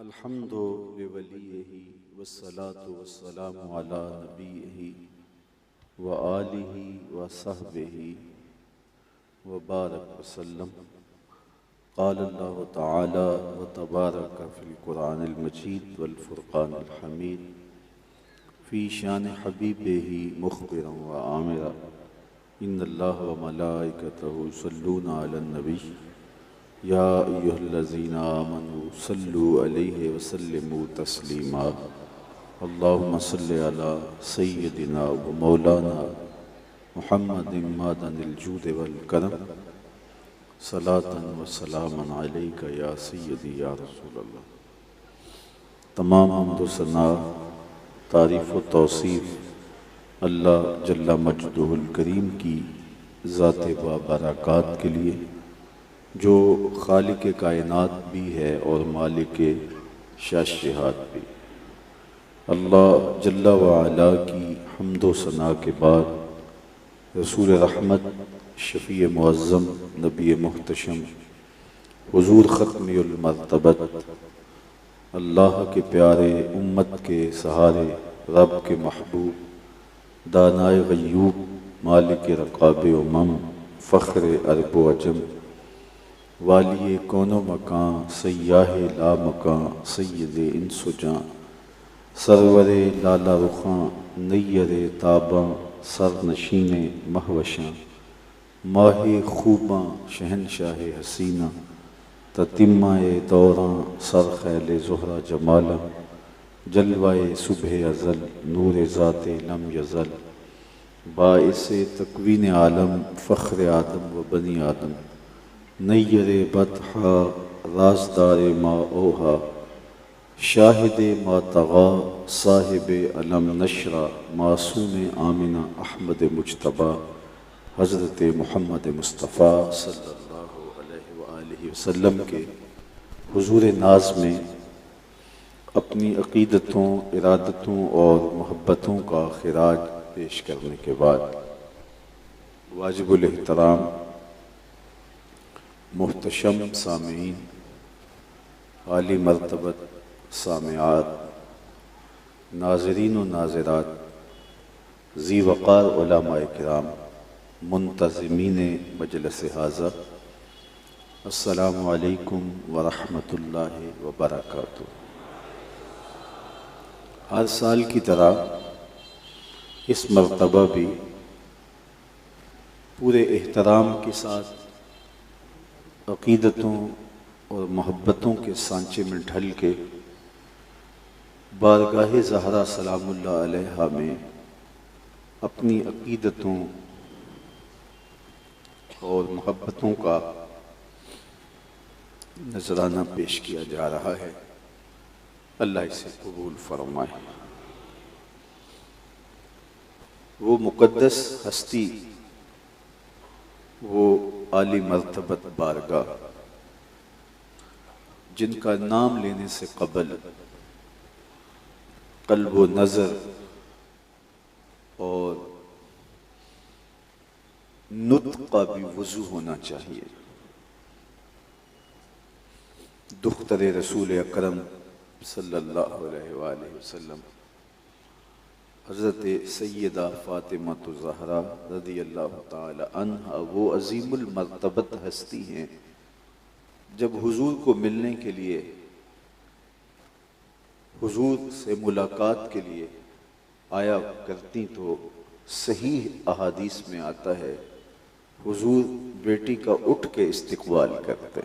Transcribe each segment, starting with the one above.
अल्हम्दु लिवलिय्यिही वस्सलातु वस्सलामु अला नबिय्यिही व आलिही व सहबिही व बारक वसल्लम। क़ाल अल्लाहु तआला व तबारक फ़िल क़ुरआनिल मजीद वल फ़ुरक़ानिल हमीद फ़ी शान हबीबिही मुख़बिरन व आमिरा इन्नल्लाह व मलाइकतहु युसल्लूना अलन नबी या अय्युहल्लज़ीना आमनू सल्लु अलैहि व सल्लिमू तस्लीमा। अल्लाहुम्मा सल्लि अला सय्यदिना व मौलाना मुहम्मदिन मादनिल जूद वल करम सलातन व सलामन अलैका या सय्यदी या रसूल अल्लाह। तमाम हम्द व सना, तारीफ़ व तौसीफ़ अल्लाह जल्ला मजदुहुल करीम की ज़ात बाबरकात के लिए, जो खालिक कायनात भी है और मालिक शाशिहात भी। अल्लाह जल्ला व अला की हम्दो सना के बाद रसूल रहमत शफ़ी मुअज़्ज़म नबी मुहतशम हुज़ूर ख़त्मुल मर्तबत अल्लाह के प्यारे उम्मत के सहारे रब के महबूब दानाए ग़य्यूब मालिक रक़ाब उमम फ़ख्र अरब व अजम वालिए कौनो मकां सय्याहे ला मकां सय्यदे इंसो जां सरवरे लाला रुखां नैयरे ताबां सरनशीने महवशां माहे खूबां शहनशाहे हसीना ततिम्माए दौरां सरखैले ज़ुहरा जमाला जलवाए सुबह अज़ल नूर ज़ाते लम यज़ल बाइसे तकवीन आलम फ़ख्र आदम व बनी आदम नैयरे बतहा राजदारे मा ओहा शाहिदे मा तग़ा साहिबे अलम नशरा मासूम आमिना अहमद मुज्तबा हज़रत मुहम्मद मुस्तफ़ा सल्लल्लाहु अलैहि वसल्लम के हुज़ूर नाज़ में अपनी अक़ीदतों, इरादतों और मोहब्बतों का खिराज पेश करने के बाद वाजिबुल एहतराम मुहतशम सामीन, आली मर्तबत सामिआत, नाज़रीन व नाज़िरात, ज़ी वक़ार उलमाए किराम, मुंतज़िमीन मजलिस हाज़ा, अस्सलामु अलैकुम व रहमतुल्लाहि व बरकातुहू। हर साल की तरह इस मरतबा भी पूरे एहतराम के साथ अक़ीदतों और मोहब्बतों के सांचे में ढल के बारगाह ज़हरा सलामुल्लाह अलैहा में अपनी अक़ीदतों और मोहब्बतों का नजराना पेश किया जा रहा है। अल्लाह इसे कबूल फरमाए। वो मुक़द्दस हस्ती, वो आली मर्तबत बारगाह, जिनका नाम लेने से कबल क़ल्ब व नज़र और नुत्क़ का भी वज़ू होना चाहिए। दुख्तर रसूल अकरम सल्लल्लाहु अलैहि वसल्लम हज़रत सय्यदा फ़ातिमा ज़हरा रज़ियल्लाहु ताला अन्हा वो अज़ीमुल मर्तबत हस्ती हैं, जब हुज़ूर को मिलने के लिए, हुज़ूर से मुलाकात के लिए आया करती तो सहीह अहादीस में आता है हुज़ूर बेटी का उठ के इस्तक़बाल करते,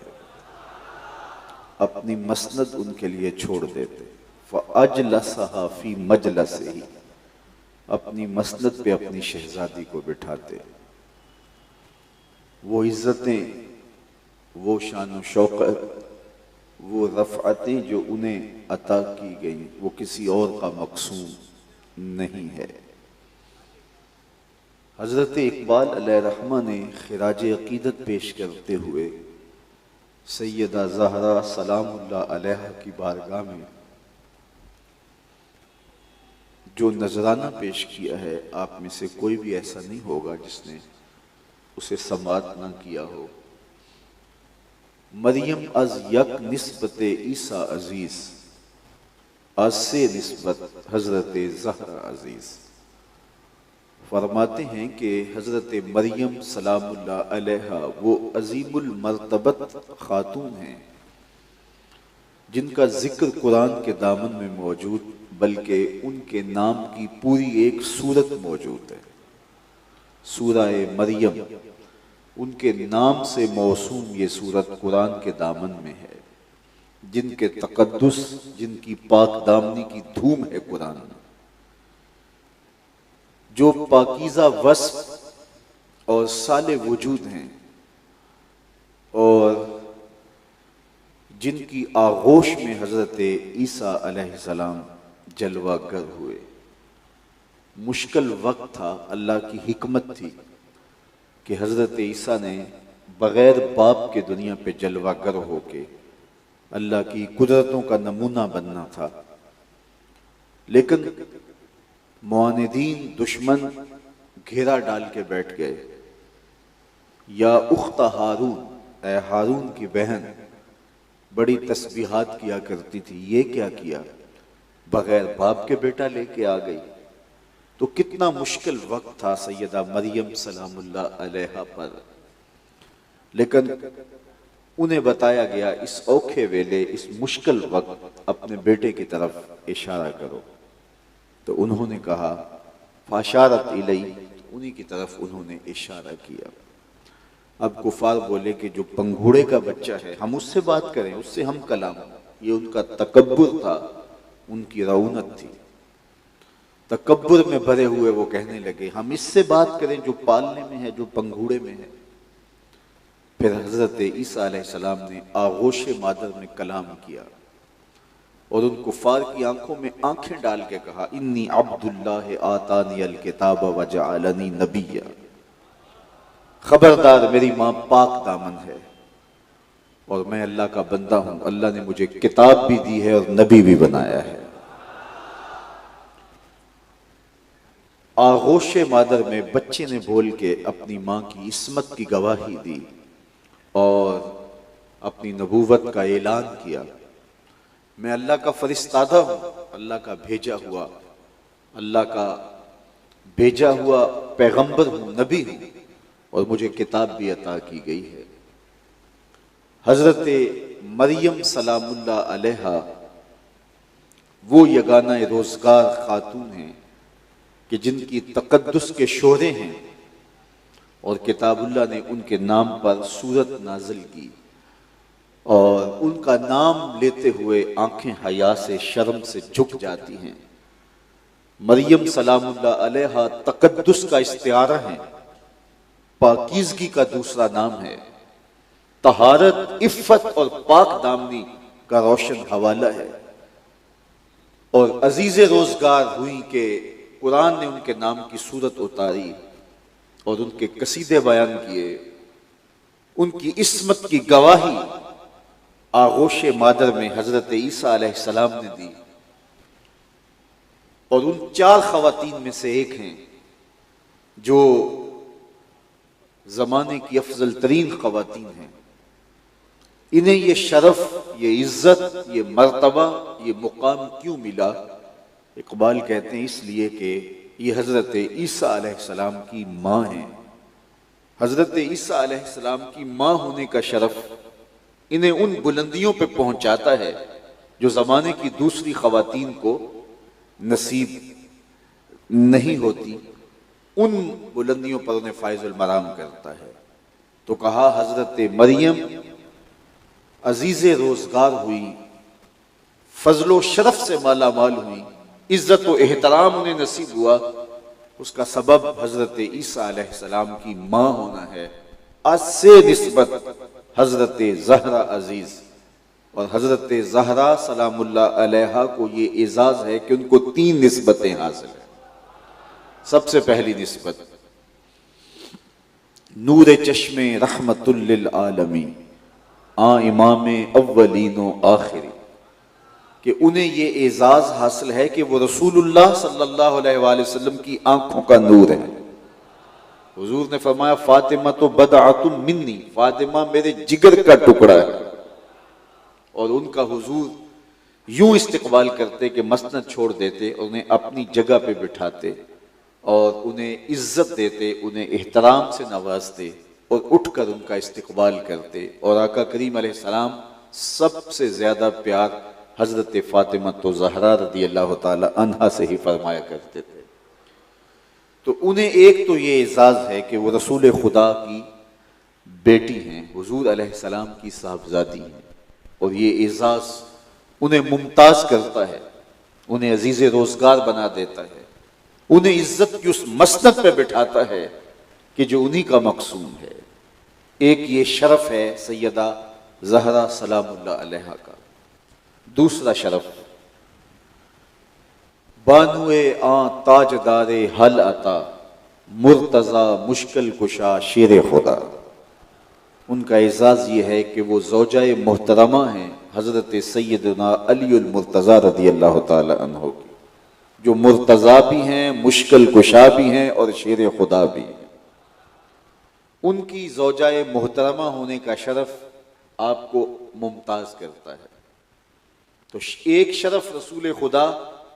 अपनी मसनद उनके लिए छोड़ देते, फ़अजलसहा फ़ी मजलसिही, अपनी मसनद पे अपनी शहजादी को बिठाते। वो इज़्ज़तें, वो शान व शौकत, वो रफ़अतें जो उन्हें अता की गई, वो किसी और का मक़सूम नहीं है। हज़रत इक़बाल अलैहिर्रहमा ने खिराज अक़ीदत पेश करते हुए सैयदा ज़हरा सलामुल्लाह अलैहा की बारगाह में जो नजराना पेश किया है, आप में से कोई भी ऐसा नहीं होगा जिसने उसे समात न किया हो। मरियम अज यक निस्बत ईसा अजीज, आज से निस्बत हजरत ज़हरा अजीज फरमाते हैं कि हजरत मरियम सलामुल्लाह अलैहा वो अजीमुल मर्तबत खातून हैं जिनका जिक्र कुरान के दामन में मौजूद, बल्कि उनके नाम की पूरी एक सूरत मौजूद है। सूरह मरियम उनके नाम से मौसूम ये सूरत कुरान के दामन में है, जिनके तकद्दुस, जिनकी पाक दामनी की धूम है कुरान में, जो पाकीज़ा वस्फ और साले वजूद हैं और जिनकी आगोश में हजरत ईसा अलैहिस्सलाम जलवागर हुए। मुश्किल वक्त था, अल्लाह की हिकमत थी कि हजरत ईसा ने बगैर बाप के दुनिया पे जलवागर होके अल्लाह की कुदरतों का नमूना बनना था। लेकिन मुआनिदीन, दुश्मन घेरा डाल के बैठ गए। या उख्ता हारून, ए हारून की बहन बड़ी तस्बीहात किया करती थी, ये क्या किया, बगैर बाप के बेटा लेके आ गई। तो कितना मुश्किल वक्त था सैयदा मरियम सलामुल्लाह अलैहा पर। लेकिन उन्हें बताया गया इस औखे वेले, इस मुश्किल वक्त अपने बेटे की तरफ इशारा करो। तो उन्होंने कहा फाशारत इलई, उन्हीं की तरफ उन्होंने इशारा किया। अब कुफार बोले कि जो पंघूड़े का बच्चा है हम उससे बात करें, उससे हम कलाम। ये उनका तकब्बुर था, उनकी रौनक थी। तकब्बुर में भरे हुए वो कहने लगे हम इससे बात करें जो पालने में है, जो पंघूड़े में है। फिर हजरत ईसा अलैहिस्सलाम ने आगोश मादर में कलाम किया और उन कुफार की आंखों में आंखें डाल के कहा इन्नी अब्दुल्लाह आतानी अल किताब व जअलनी नबिय्या। खबरदार, मेरी मां पाक दामन है और मैं अल्लाह का बंदा हूं। अल्लाह ने मुझे किताब भी दी है और नबी भी बनाया है। आगोश मादर में बच्चे ने बोल के अपनी मां की इस्मत की गवाही दी और अपनी नबूवत का ऐलान किया। मैं अल्लाह का फरिश्तादा हूं, अल्लाह का भेजा हुआ, अल्लाह का भेजा हुआ पैगंबर हूं, नबी हूं और मुझे किताब भी अता की गई है। हजरत मरियम सलामुल्लाह अलैहा वो यगाना रोजगार खातून हैं कि जिनकी तकद्दुस के शोरे हैं और किताबुल्लाह ने उनके नाम पर सूरत नाजिल की और उनका नाम लेते हुए आंखें हया से, शर्म से झुक जाती हैं। मरियम सलामुल्लाह अलैहा तकद्दुस का इस्तिआरा है, पाकीज़गी का दूसरा नाम है, तहारत, इफ़्फ़त और पाक दामनी का रोशन हवाला है। और अजीज़े रोजगार हुई कि कुरान ने उनके नाम की सूरत उतारी और उनके कसीदे बयान किए। उनकी इस्मत की गवाही आगोश मादर में हजरत ईसा अलैहिस्सलाम ने दी और उन 4 खवातीन में से एक हैं जो जमाने की अफजल तरीन खवातीन हैं। इन्हें ये शरफ, ये इज्जत, ये मर्तबा, ये मुकाम क्यों मिला? इकबाल कहते हैं इसलिए कि ये हजरत ईसा अलैहिस्सलाम की माँ हैं। हजरत ईसा अलैहिस्सलाम की माँ होने का शरफ इन्हें उन बुलंदियों पे पहुंचाता है जो जमाने की दूसरी खवातीन को नसीब नहीं होती। उन बुलंदियों पर उन्हें फायजुल मराम करता है। तो कहा हजरत मरियम अजीज़े रोजगार हुई, फजलो शरफ से माला माल हुई, इज्जत व एहतराम उन्हें नसीब हुआ। उसका सबब हजरत ईसा अलैहिस्सलाम की माँ होना है। आज से निस्बत हजरत ज़हरा अजीज और हजरत ज़हरा सलामुल्लाह अलैहा को ये एजाज है कि उनको 3 निस्बतें हासिल है। सबसे पहली निस्बत नूर चश्मे रहमतुल लिल आलमीन, इमाम अव्वलीनो आखिरी, कि उन्हें ये एजाज हासिल है कि वो रसूलुल्लाह सल्लल्लाहु अलैहि वसल्लम की आंखों का नूर है। हुजूर ने फरमाया फातिमा तो बदअतुम मिन्नी, फातिमा मेरे जिगर का टुकड़ा है। और उनका हुजूर यूं इस्तकबाल करते कि मसनद छोड़ देते, उन्हें अपनी जगह पे बिठाते और उन्हें इज्जत देते, उन्हें एहतराम से नवाजते और उठकर उनका इस्तकबाल करते। और आका करीम अलैहिस्सलाम सबसे ज्यादा प्यार हजरत फातिमा तो ज़हरा रदी अल्लाह ताला अन्हा से ही फरमाया करते थे। तो उन्हें एक तो ये एजाज है कि वो रसूल खुदा की बेटी हैं, हुजूर अलैहिस्सलाम की साहबजादी हैं, और ये एजाज उन्हें मुमताज करता है, उन्हें अजीज रोजगार बना देता है, उन्हें इज्जत की उस मसनद पे बिठाता है कि जो उन्हीं का मकसूम है। एक ये शरफ है सैयदा ज़हरा सलामुल्लाह अलैहा का। दूसरा शरफ बानुए आ ताजदारे हल अता मुर्तजा मुश्किल कुशा शेर खुदा। उनका एजाज ये है कि वो ज़ौजाए मोहतरमा हैं हजरत सैयदना अलीउल मुर्तज़ा रदी अल्लाह ताला अन्हु की, जो मुर्तज़ा भी हैं, मुश्किल कुशा भी हैं और शेर खुदा भी हैं। उनकी ज़ौजाए मोहतरमा होने का शरफ आपको मुमताज करता है। तो एक शरफ रसूल खुदा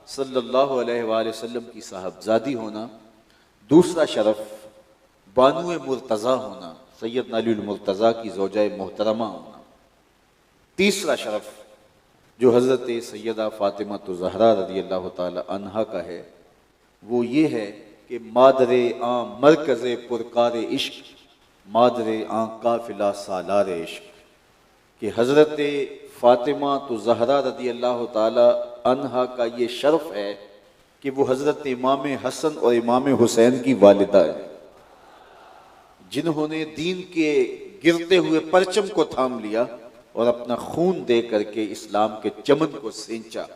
सल्लल्लाहु अलैहि वसल्लम की साहबजादी होना, दूसरा शरफ बानुए मुर्तज़ा होना, सैयदना अली मुर्तज़ा की ज़ौजाए मोहतरमा होना, तीसरा शरफ जो हज़रत सैयदा फ़ातिमा तो ज़हरा रज़ी अल्लाह ताला अन्हा का है, वो ये है कि मादरे आ मरकज़े पुरकार इश्क, मादरे आ काफिला सालार इश्क, कि हज़रत फ़ातिमा तो ज़हरा रज़ी अल्लाह ताला अन्हा का ये शर्फ है कि वो हज़रत इमाम हसन और इमाम हुसैन की वालिदा है, जिन्होंने दीन के गिरते हुए परचम को थाम लिया और अपना खून दे करके इस्लाम के चमन को सींचा,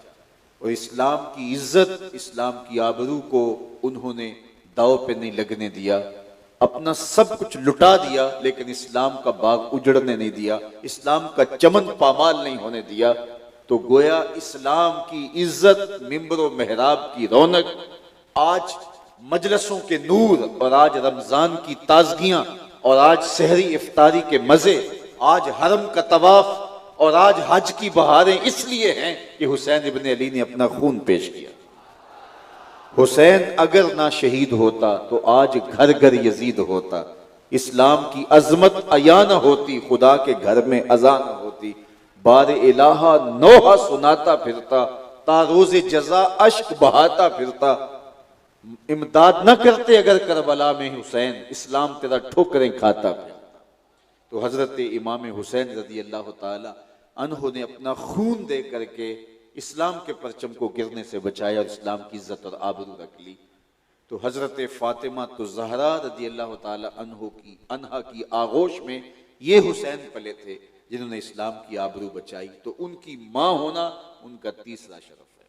और इस्लाम की इज्जत, इस्लाम की आबरू को उन्होंने दाव पे नहीं लगने दिया। अपना सब कुछ लुटा दिया लेकिन इस्लाम का बाग उजड़ने नहीं दिया, इस्लाम का चमन पामाल नहीं होने दिया। तो गोया इस्लाम की इज्जत, मिंबर व मेहराब की रौनक, आज मजलसों के नूर, और आज रमजान की ताजगियां, और आज सहरी इफ्तारी के मजे, आज हरम का तवाफ, और आज हज की बहारें इसलिए हैं कि हुसैन इब्न अली ने अपना खून पेश किया। हुसैन अगर ना शहीद होता तो आज घर घर यजीद होता, इस्लाम की अजमत अया न होती, खुदा के घर में अज़ा न होती, बार इलाहा नोहा सुनाता फिरता, तारोज जजा अश्क बहाता फिरता, इमदाद न करते अगर करबला में हुसैन, इस्लाम तेरा ठोकरें खाता फिरता। तो हजरत इमाम हुसैन रज़ी अल्लाह ताला अन्हु ने अपना खून दे करके इस्लाम के परचम को गिरने से बचाया और इस्लाम की इज्जत और आबरू रख ली। तो हजरत फातिमा तो ज़हरा रज़ी अल्लाह ताला अन्हा की आगोश में ये हुसैन पले थे जिन्होंने इस्लाम की आबरू बचाई। तो उनकी माँ होना उनका तीसरा शरफ है।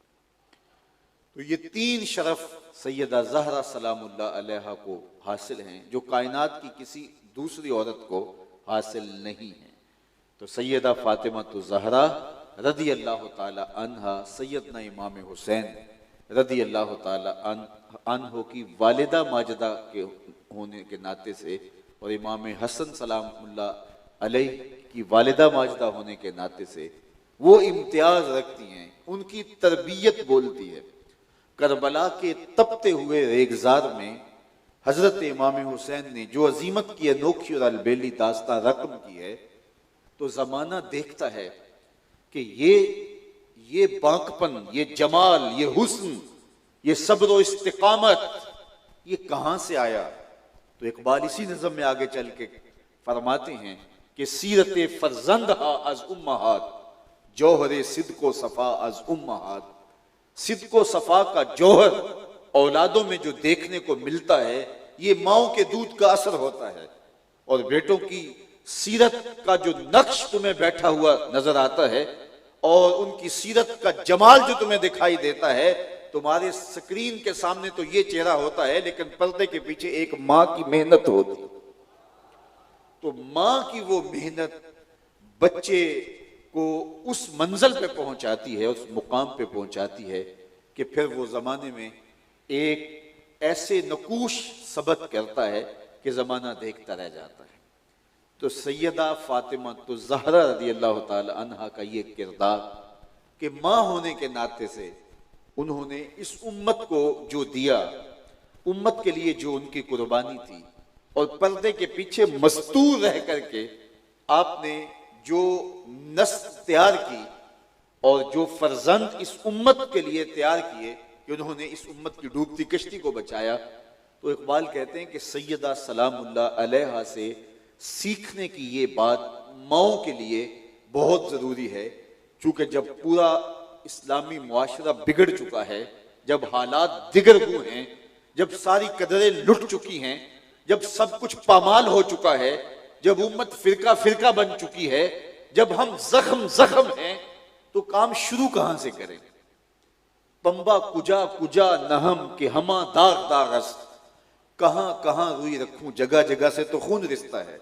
तो ये तीन शरफ सैयदा ज़हरा सलामुल्लाह अलैहा को हासिल हैं, जो कायनात की किसी दूसरी औरत को हासिल नहीं है। तो सैयदा फातिमा तो ज़हरा रज़ी अल्लाह ताला अन्हा सैयदना इमाम हुसैन रज़ी अल्लाह ताला अन्हो की वालिदा माजिदा के होने के नाते से, और इमाम हसन सलामुल्लाह अलैह की वालिदा माजिदा होने के नाते से वो इम्तियाज रखती हैं, उनकी तरबियत बोलती है। करबला के तपते हुए रेगजार में हजरत इमाम हुसैन ने जो अजीमत की अनोखी और अलबेली दास्तां रकम की है, तो जमाना देखता है कि ये बांकपन, ये जमाल, ये हुस्न, ये सब्र और इस्तिकामत ये कहां से आया। तो इकबाल इसी नज़म में आगे चल के फरमाते हैं कि सीरत फरजंद हा अज उम्महात, जौहरे सिद्को सफा अज उम्महात। सिद्को सफा का जौहर औलादों में जो देखने को मिलता है, ये माओ के दूध का असर होता है। और बेटों की सीरत का जो नक्श तुम्हें बैठा हुआ नजर आता है और उनकी सीरत का जमाल जो तुम्हें दिखाई देता है, तुम्हारे स्क्रीन के सामने तो ये चेहरा होता है, लेकिन पर्दे के पीछे एक माँ की मेहनत होती। तो माँ की वो मेहनत बच्चे को उस मंजिल पे पहुंचाती है, उस मुकाम पे पहुंचाती है कि फिर वो जमाने में एक ऐसे नकूश सबत करता है कि जमाना देखता रह जाता है। तो सैयदा फातिमा तो ज़हरा रज़ी अल्लाह ताला अन्हा का ये किरदार कि माँ होने के नाते से उन्होंने इस उम्मत को जो दिया, उम्मत के लिए जो उनकी कुर्बानी थी, और पर्दे के पीछे मस्तूर रह करके आपने जो नस्ल तैयार की और जो फर्जंद इस उम्मत के लिए तैयार किए कि उन्होंने इस उम्मत की डूबती कश्ती को बचाया। तो इकबाल कहते हैं कि सैयदा सलामुल्लाह अलैहा से सीखने की ये बात माओं के लिए बहुत ज़रूरी है, चूँकि जब पूरा इस्लामी मुआशरा बिगड़ चुका है, जब हालात दिगर हुए हैं, जब सारी कदरें लुट चुकी हैं, जब सब कुछ पामाल हो चुका है, जब उम्मत फिरका फिरका बन चुकी है, जब हम जख्म जख्म हैं, तो काम शुरू कहां से करें? पंबा कुजा कुजा नहम के हमा दाग दागस्त, कहां कहां रुई रखूं, जगह जगह से तो खून रिश्ता है।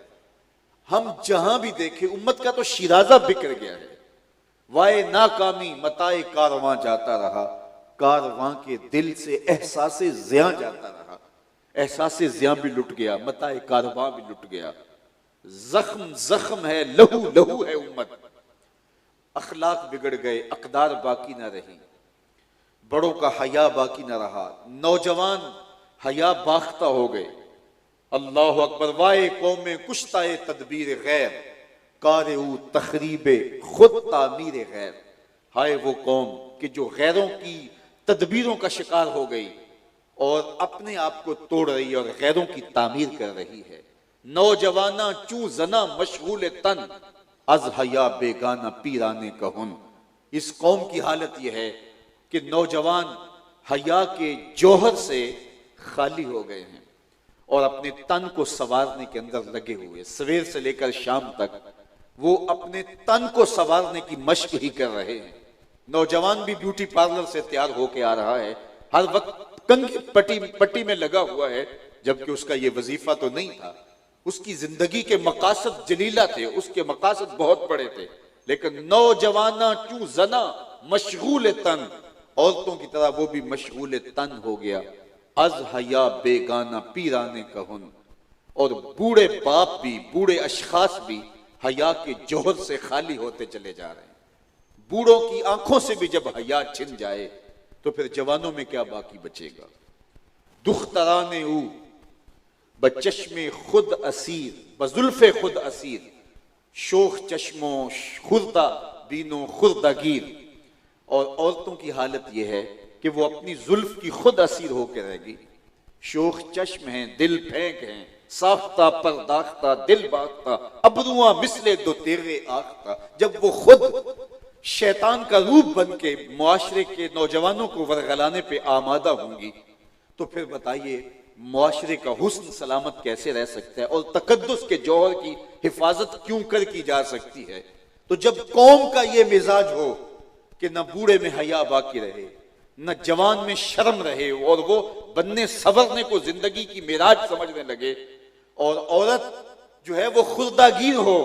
हम जहां भी देखे उम्मत का तो शिराजा बिखर गया है। वाए नाकामी मताए कारवां जाता रहा, कारवां के दिल से एहसासे ज़िया जाता रहा। एहसासे ज़िया भी लुट गया, मताए कारवां भी लुट गया। जख्म जख्म है, लहू लहू है उम्मत। अखलाक बिगड़ गए, अकदार बाकी ना रही, बड़ों का हया बाकी ना रहा, नौजवान हया बाख्ता हो गए। अल्लाह अकबर। वाए कौम में कुश्ताए तदबीर गैर, कार तखरीबे खुद तामीर गैर। हाय वो कौम कि जो गैरों की तदबीरों का शिकार हो गई और अपने आप को तोड़ रही है और गैरों की तामीर कर रही है। नौजवाना चू जना मशगूल तन, अज हया बेगाना पीराने कहन। इस कौम की हालत यह है कि नौजवान हया के जौहर से खाली हो गए हैं और अपने तन को संवारने के अंदर लगे हुए। सवेर से लेकर शाम तक वो अपने तन को संवारने की मशक ही कर रहे हैं। नौजवान भी ब्यूटी पार्लर से तैयार होके आ रहा है, हर वक्त कंघी पट्टी में लगा हुआ है, जबकि उसका ये वजीफा तो नहीं था। उसकी जिंदगी के मकासद जलीला थे, उसके मकासद बहुत बड़े थे, लेकिन नौजवाना चू जना मशगूल तन, औरतों की तरह वो भी मशगूल तन हो गया। अज हया बेगाना पीराने कहन। और बूढ़े बाप भी, बूढ़े अशखास भी हया के जोहर से खाली होते चले जा रहे हैं। बूढ़ों की आंखों से भी जब हया छिन जाए तो फिर जवानों में क्या बाकी बचेगा? दुख्तराने ऊ बचश्मे खुद असीर, बजुल्फे खुद असीर, शोख चश्मो खुर्दा बीनो खुर्दागीर। और औरतों की हालत यह है कि वो अपनी जुल्फ की खुद असीर होकर रहेगी। शोख चश्म हैं, दिल फेंक हैं, साख्ता परदाख्ता दिल बाख्ता, अबरुआ मिसले दो तेरे आख्ता। जब वो खुद शैतान का रूप बन के मुआशरे के नौजवानों को वरगलाने पे आमादा होंगी, तो फिर बताइए मुआशरे का हुस्न सलामत कैसे रह सकता है और तकद्दुस के जौहर की हिफाजत क्यों कर की जा सकती है? तो जब कौम का ये मिजाज हो कि न बूढ़े में हया बाकी रहे, न जवान में शर्म रहे, और वो बनने सवरने को जिंदगी की मिराज समझने लगे, और औरत जो है वो खुर्दागीर हो,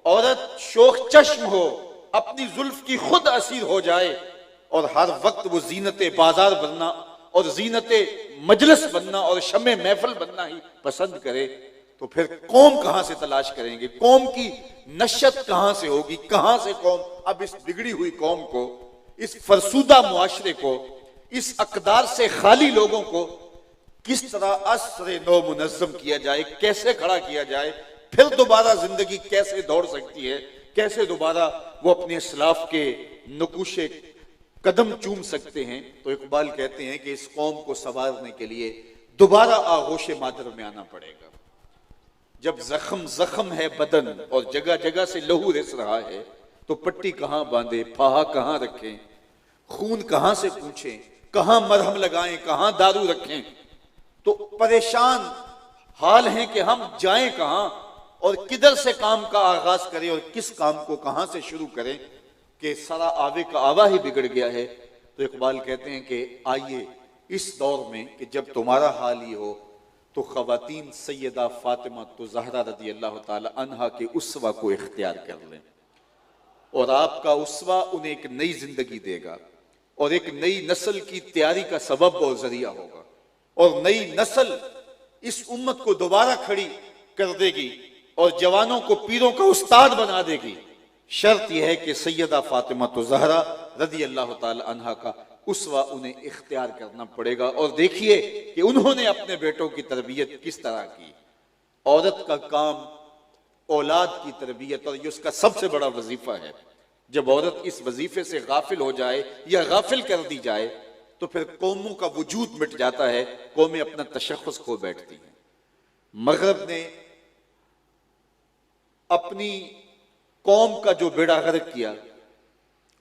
औरत शोख चश्म हो, अपनी जुल्फ की खुद असीर हो जाए और हर वक्त वो जीनते बाजार बनना और जीनते मजलिस बनना और शमे महफिल बनना ही पसंद करे, तो फिर कौम कहां से तलाश करेंगे? कौम की नशत कहां से होगी? कहां से कौम अब इस बिगड़ी हुई कौम को, इस फरसूदा मुआशरे को, इस अकदार से खाली लोगों को किस तरह असरे नो मुनज़्ज़म किया जाए, कैसे खड़ा किया जाए, फिर दोबारा जिंदगी कैसे दौड़ सकती है, कैसे दोबारा वो अपने इस्लाफ के नकुशे कदम चूम सकते हैं? तो इकबाल कहते हैं कि इस कौम को संवारने के लिए दोबारा आगोश मादर में आना पड़ेगा। जब जख्म जख्म है बदन और जगह जगह से लहू रिस रहा है, तो पट्टी कहां बांधे, फाहा कहां रखें, खून कहां से पूछें, कहां मरहम लगाएं, कहां दारू रखें? तो परेशान हाल है कि हम जाएं कहां और किधर से काम का आगाज करें और किस काम को कहां से शुरू करें कि सारा आवे का आवा ही बिगड़ गया है। तो इकबाल कहते हैं कि आइए इस दौर में कि जब तुम्हारा हाल ही हो, तो खवातीन सैयदा फातिमा तो ज़हरा रज़ी अल्लाह ताला अन्हा के उसवा को इख्तियार कर लें, और आपका उसवा उन्हें एक नई जिंदगी देगा और एक नई नस्ल की तैयारी का सबब और जरिया होगा, और नई नस्ल इस उम्मत को दोबारा खड़ी कर देगी और जवानों को पीरों का उस्ताद बना देगी। शर्त यह है कि सैयदा फातिमा तो ज़हरा रज़ी अल्लाह ताला अन्हा का उसवा उन्हें इख्तियार करना पड़ेगा। और देखिए कि उन्होंने अपने बेटों की तरबियत किस तरह की। औरत का काम औलाद की तरबियत, और ये उसका सबसे बड़ा वजीफा है। जब औरत इस वजीफे से गाफिल हो जाए या गाफिल कर दी जाए तो फिर कौमों का वजूद मिट जाता है, कौमें अपना तशख्खुस खो बैठती हैं। मगरब ने अपनी कौम का जो बेड़ा गर्क किया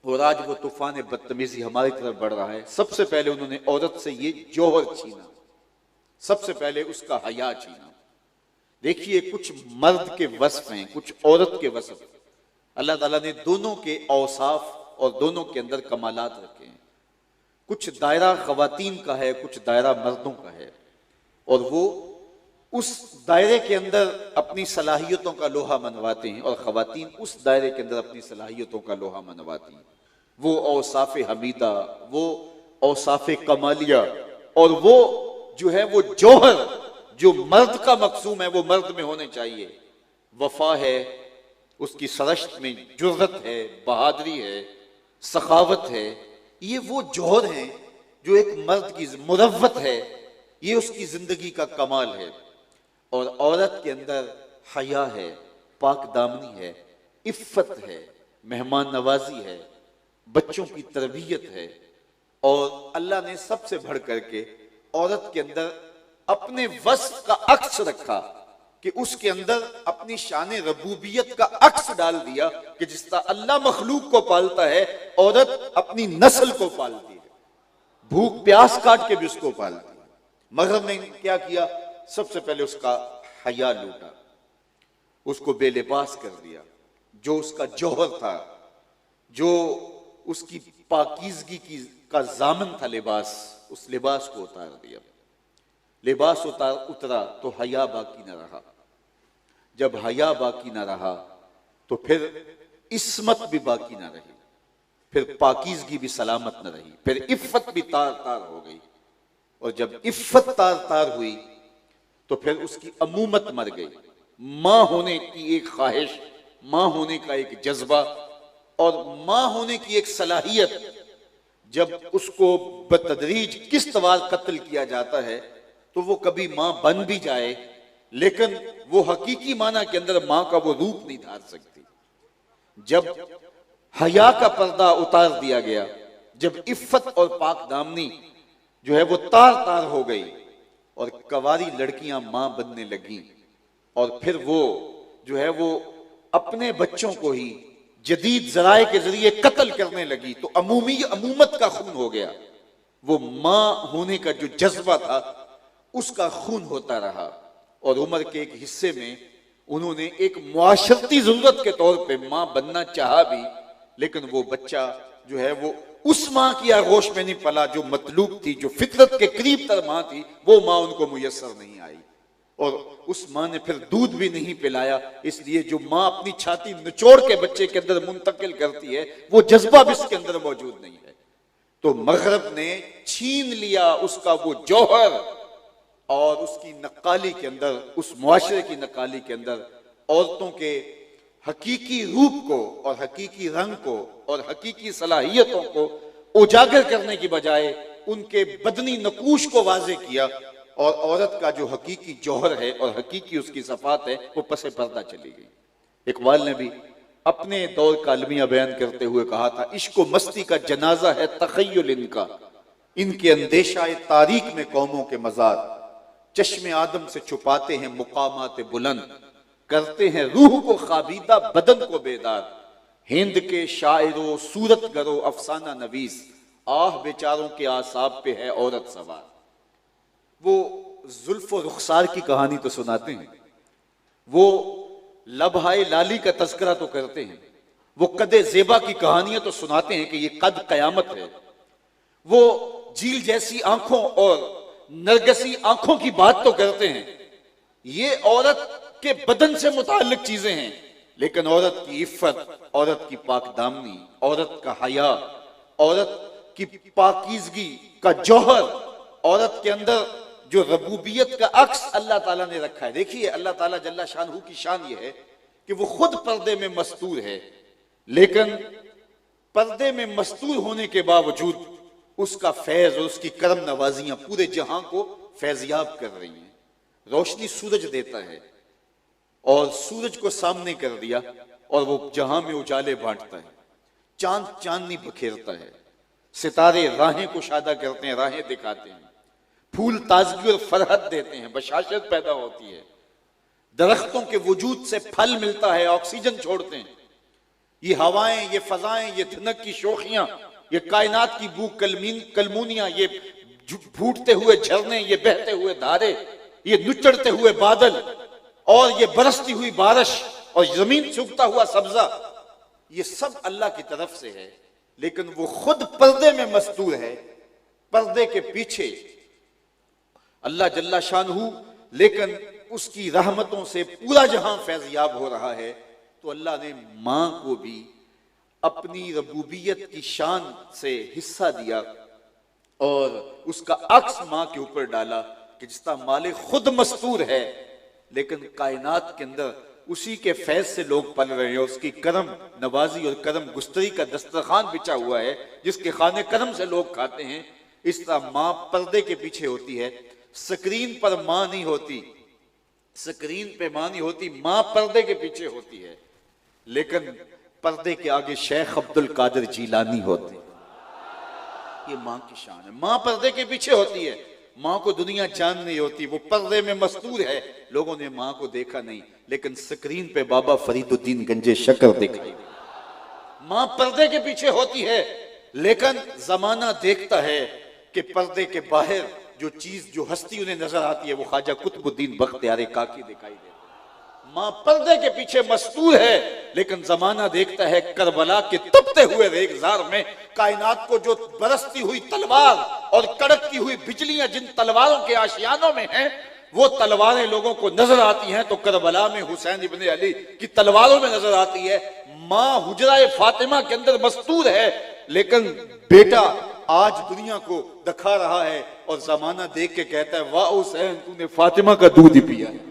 और आज वो तूफान बदतमीजी हमारी तरफ बढ़ रहा है। सबसे पहले उन्होंने औरत से ये जौहर छीना, सबसे पहले उसका हया छीना। देखिए कुछ मर्द के वस्फ हैं, कुछ औरत के वस्फ। अल्लाह ताला ने दोनों के औसाफ और दोनों के अंदर कमालात रखे हैं। कुछ दायरा खवातीन का है, कुछ दायरा मर्दों का है, और वो उस दायरे के अंदर अपनी सलाहियतों का लोहा मनवाते हैं और खवातीन उस दायरे के अंदर अपनी सलाहियतों का लोहा मनवाती हैं। वो औसाफ हमीदा, वो औसाफ कमालिया, और वो जो है वो जौहर जो मर्द का मकसूम है वो मर्द में होने चाहिए। वफा है, उसकी सरश्त में जुर्रत है, बहादुरी है, सखावत है। ये वो जौहर हैं जो एक मर्द की मुरव्वत है, ये उसकी जिंदगी का कमाल है। और औरत के अंदर हया है, पाक दामनी है, इफ्फत है, मेहमान नवाजी है, बच्चों की तरबियत है। और अल्लाह ने सबसे बढ़ करके औरत के अंदर अपने वस्फ का अक्स रखा कि उसके अंदर अपनी शान रबूबियत का अक्स डाल दिया कि जिस तरह अल्लाह मखलूक को पालता है, औरत अपनी नस्ल को पालती है, भूख प्यास काट के भी उसको पालती है। मगरब ने क्या किया, सबसे पहले उसका हया लूटा, उसको बेलिबास कर दिया। जो उसका जौहर था, जो उसकी पाकीज़गी की का जामन था लिबास, उस लिबास को उतार दिया। लिबास उतरा तो हया बाकी न रहा। जब हया बाकी न रहा तो फिर इस्मत भी बाकी न रही, फिर पाकीज़गी भी सलामत न रही, फिर इफ्फत भी तार तार हो गई। और जब इफ्फत तार तार हुई तो फिर उसकी अमूमत मर गई। मां होने की एक ख्वाहिश, मां होने का एक जज्बा और मां होने की एक सलाहियत जब उसको बतदरीज किस तवार कत्ल किया जाता है तो वो कभी मां बन भी जाए, लेकिन वो हकीकी माना के अंदर मां का वो रूप नहीं धार सकती। जब हया का पर्दा उतार दिया गया, जब इफ्फत और पाक दामनी जो है वो तार तार हो गई और कवारी लड़कियां मां बनने लगी, और फिर वो जो है वो अपने बच्चों को ही जदीद जराए के जरिए कत्ल करने लगी, तो अमूमत का खून हो गया। वो मां होने का जो जज्बा था उसका खून होता रहा। और उम्र के एक हिस्से में उन्होंने एक मुआशरती जरूरत के तौर पे मां बनना चाहा भी, लेकिन वो बच्चा जो है वो उस मां की आगोश में नहीं पला जो मतलूब थी, जो फितरत के करीब तर मां थी, वो मां उनको मुयस्सर नहीं आई। और उस मां ने फिर दूध भी नहीं पिलाया। इसलिए जो मां अपनी छाती निचोड़ के बच्चे के अंदर मुंतकिल करती है, वो जज्बा भी इसके अंदर मौजूद नहीं है। तो मगरब ने छीन लिया उसका वो जौहर, और उसकी नक्काली के अंदर, उस मुआशरे की नक्काली के अंदर औरतों के हकीकी रूप को और हकीकी रंग को और हकीकी सलाहियतों को उजागर करने की बजाय उनके बदनी नकूश को वाजे किया, और औरत का जो हकीकी जौहर है और हकीकी उसकी सफात है वो पसे पर्दा चली गई। इकबाल ने भी अपने दौर का अलमिया बयान करते हुए कहा था, इश्क व मस्ती का जनाजा है तखय्युल इनका, इनके अंदेशा तारीख में कौमों के मजार, चश्मे आदम से छुपाते हैं मुकामात बुलंद, करते हैं रूह को खाबीदा बदन को बेदार, हिंद के शायरो सूरत गरो अफसाना नवीस, आह बेचारों के आसाब पे है औरत सवार। वो जुल्फ और रुखसार की कहानी तो सुनाते हैं, वो लबहाए लाली का तस्करा तो करते हैं, वो कदे जेबा की कहानियां तो सुनाते हैं कि ये कद कयामत है, वो झील जैसी आंखों और नरगसी आंखों की बात तो करते हैं। ये औरत के बदन से मुताल्लिक चीजें हैं, लेकिन औरत की इफ्फत, औरत की पाक दामनी, औरत का हया, औरत की पाकीज़गी का जौहर, औरत के अंदर जो रबूबियत का अक्स अल्लाह ताला ने रखा है। देखिए अल्लाह ताला जल्ला शानहू की शान ये है कि वो खुद पर्दे में मस्तूर है, लेकिन पर्दे में मस्तूर होने के बावजूद उसका फैज और उसकी करम नवाजियां पूरे जहां को फैजियाब कर रही हैं। रोशनी सूरज देता है और सूरज को सामने कर दिया और वो जहां में उजाले बांटता है, चांद चांदनी बखेरता है, सितारे राहें कुशादा करते हैं, राहें दिखाते हैं, फूल ताजगी और फरहत देते हैं, बशाशत पैदा होती है, दरख्तों के वजूद से फल मिलता है, ऑक्सीजन छोड़ते हैं, ये हवाएं, ये फजाएं, ये धनक की शोखियां, ये कायनात की बू कलमूनियां, ये फूटते हुए झरने, ये बहते हुए धारे, ये नुचड़ते हुए बादल और ये बरसती हुई बारिश और जमीन सूखता हुआ सब्जा, ये सब अल्लाह की तरफ से है। लेकिन वो खुद पर्दे में मस्तूर है, पर्दे के पीछे अल्लाह जल्ला शानहू, लेकिन उसकी रहमतों से पूरा जहां फैज़याब हो रहा है। तो अल्लाह ने मां को भी अपनी रबूबियत की शान से हिस्सा दिया और उसका अक्स मां के ऊपर डाला कि जिस तरह मालिक खुद मस्तूर है लेकिन कायनात के अंदर उसी के फैज से लोग पल रहे हैं, उसकी करम नवाजी और करम गुस्तरी का दस्तरखान बिछा हुआ है जिसके खाने करम से लोग खाते हैं। इस तरह मां पर्दे के पीछे होती है, स्क्रीन पर मां नहीं होती, स्क्रीन पे मां नहीं होती, मां पर्दे के पीछे होती है। लेकिन पर्दे के आगे शेख अब्दुल कादिर जीलानी होते, ये मां की शान है। मां पर्दे के पीछे होती है, मां को दुनिया जान नहीं होती, वो पर्दे में मस्तूर है, लोगों ने मां को देखा नहीं, लेकिन स्क्रीन पे बाबा फरीदुद्दीन गंजे शक्र दिखाई दे। मां पर्दे के पीछे होती है, लेकिन जमाना देखता है कि पर्दे के बाहर जो चीज, जो हस्ती उन्हें नजर आती है वो ख्वाजा कुतुबुद्दीन बख्तियार काकी दिखाई देती है। मां पर्दे के पीछे मस्तूर है, लेकिन जमाना देखता है करबला के तपते हुए रेगजार में कायनात को जो बरसती हुई तलवार और कड़कती हुई बिजलियां जिन तलवारों के आशियानों में हैं, वो तलवारें लोगों को नजर आती हैं तो करबला में हुसैन इब्ने अली की तलवारों में नजर आती है। मां हुजरा फातिमा के अंदर मस्तूर है, लेकिन बेटा आज दुनिया को दिखा रहा है और जमाना देख के कहता है वाह हुसैन तूने फातिमा का दूध ही पिया है।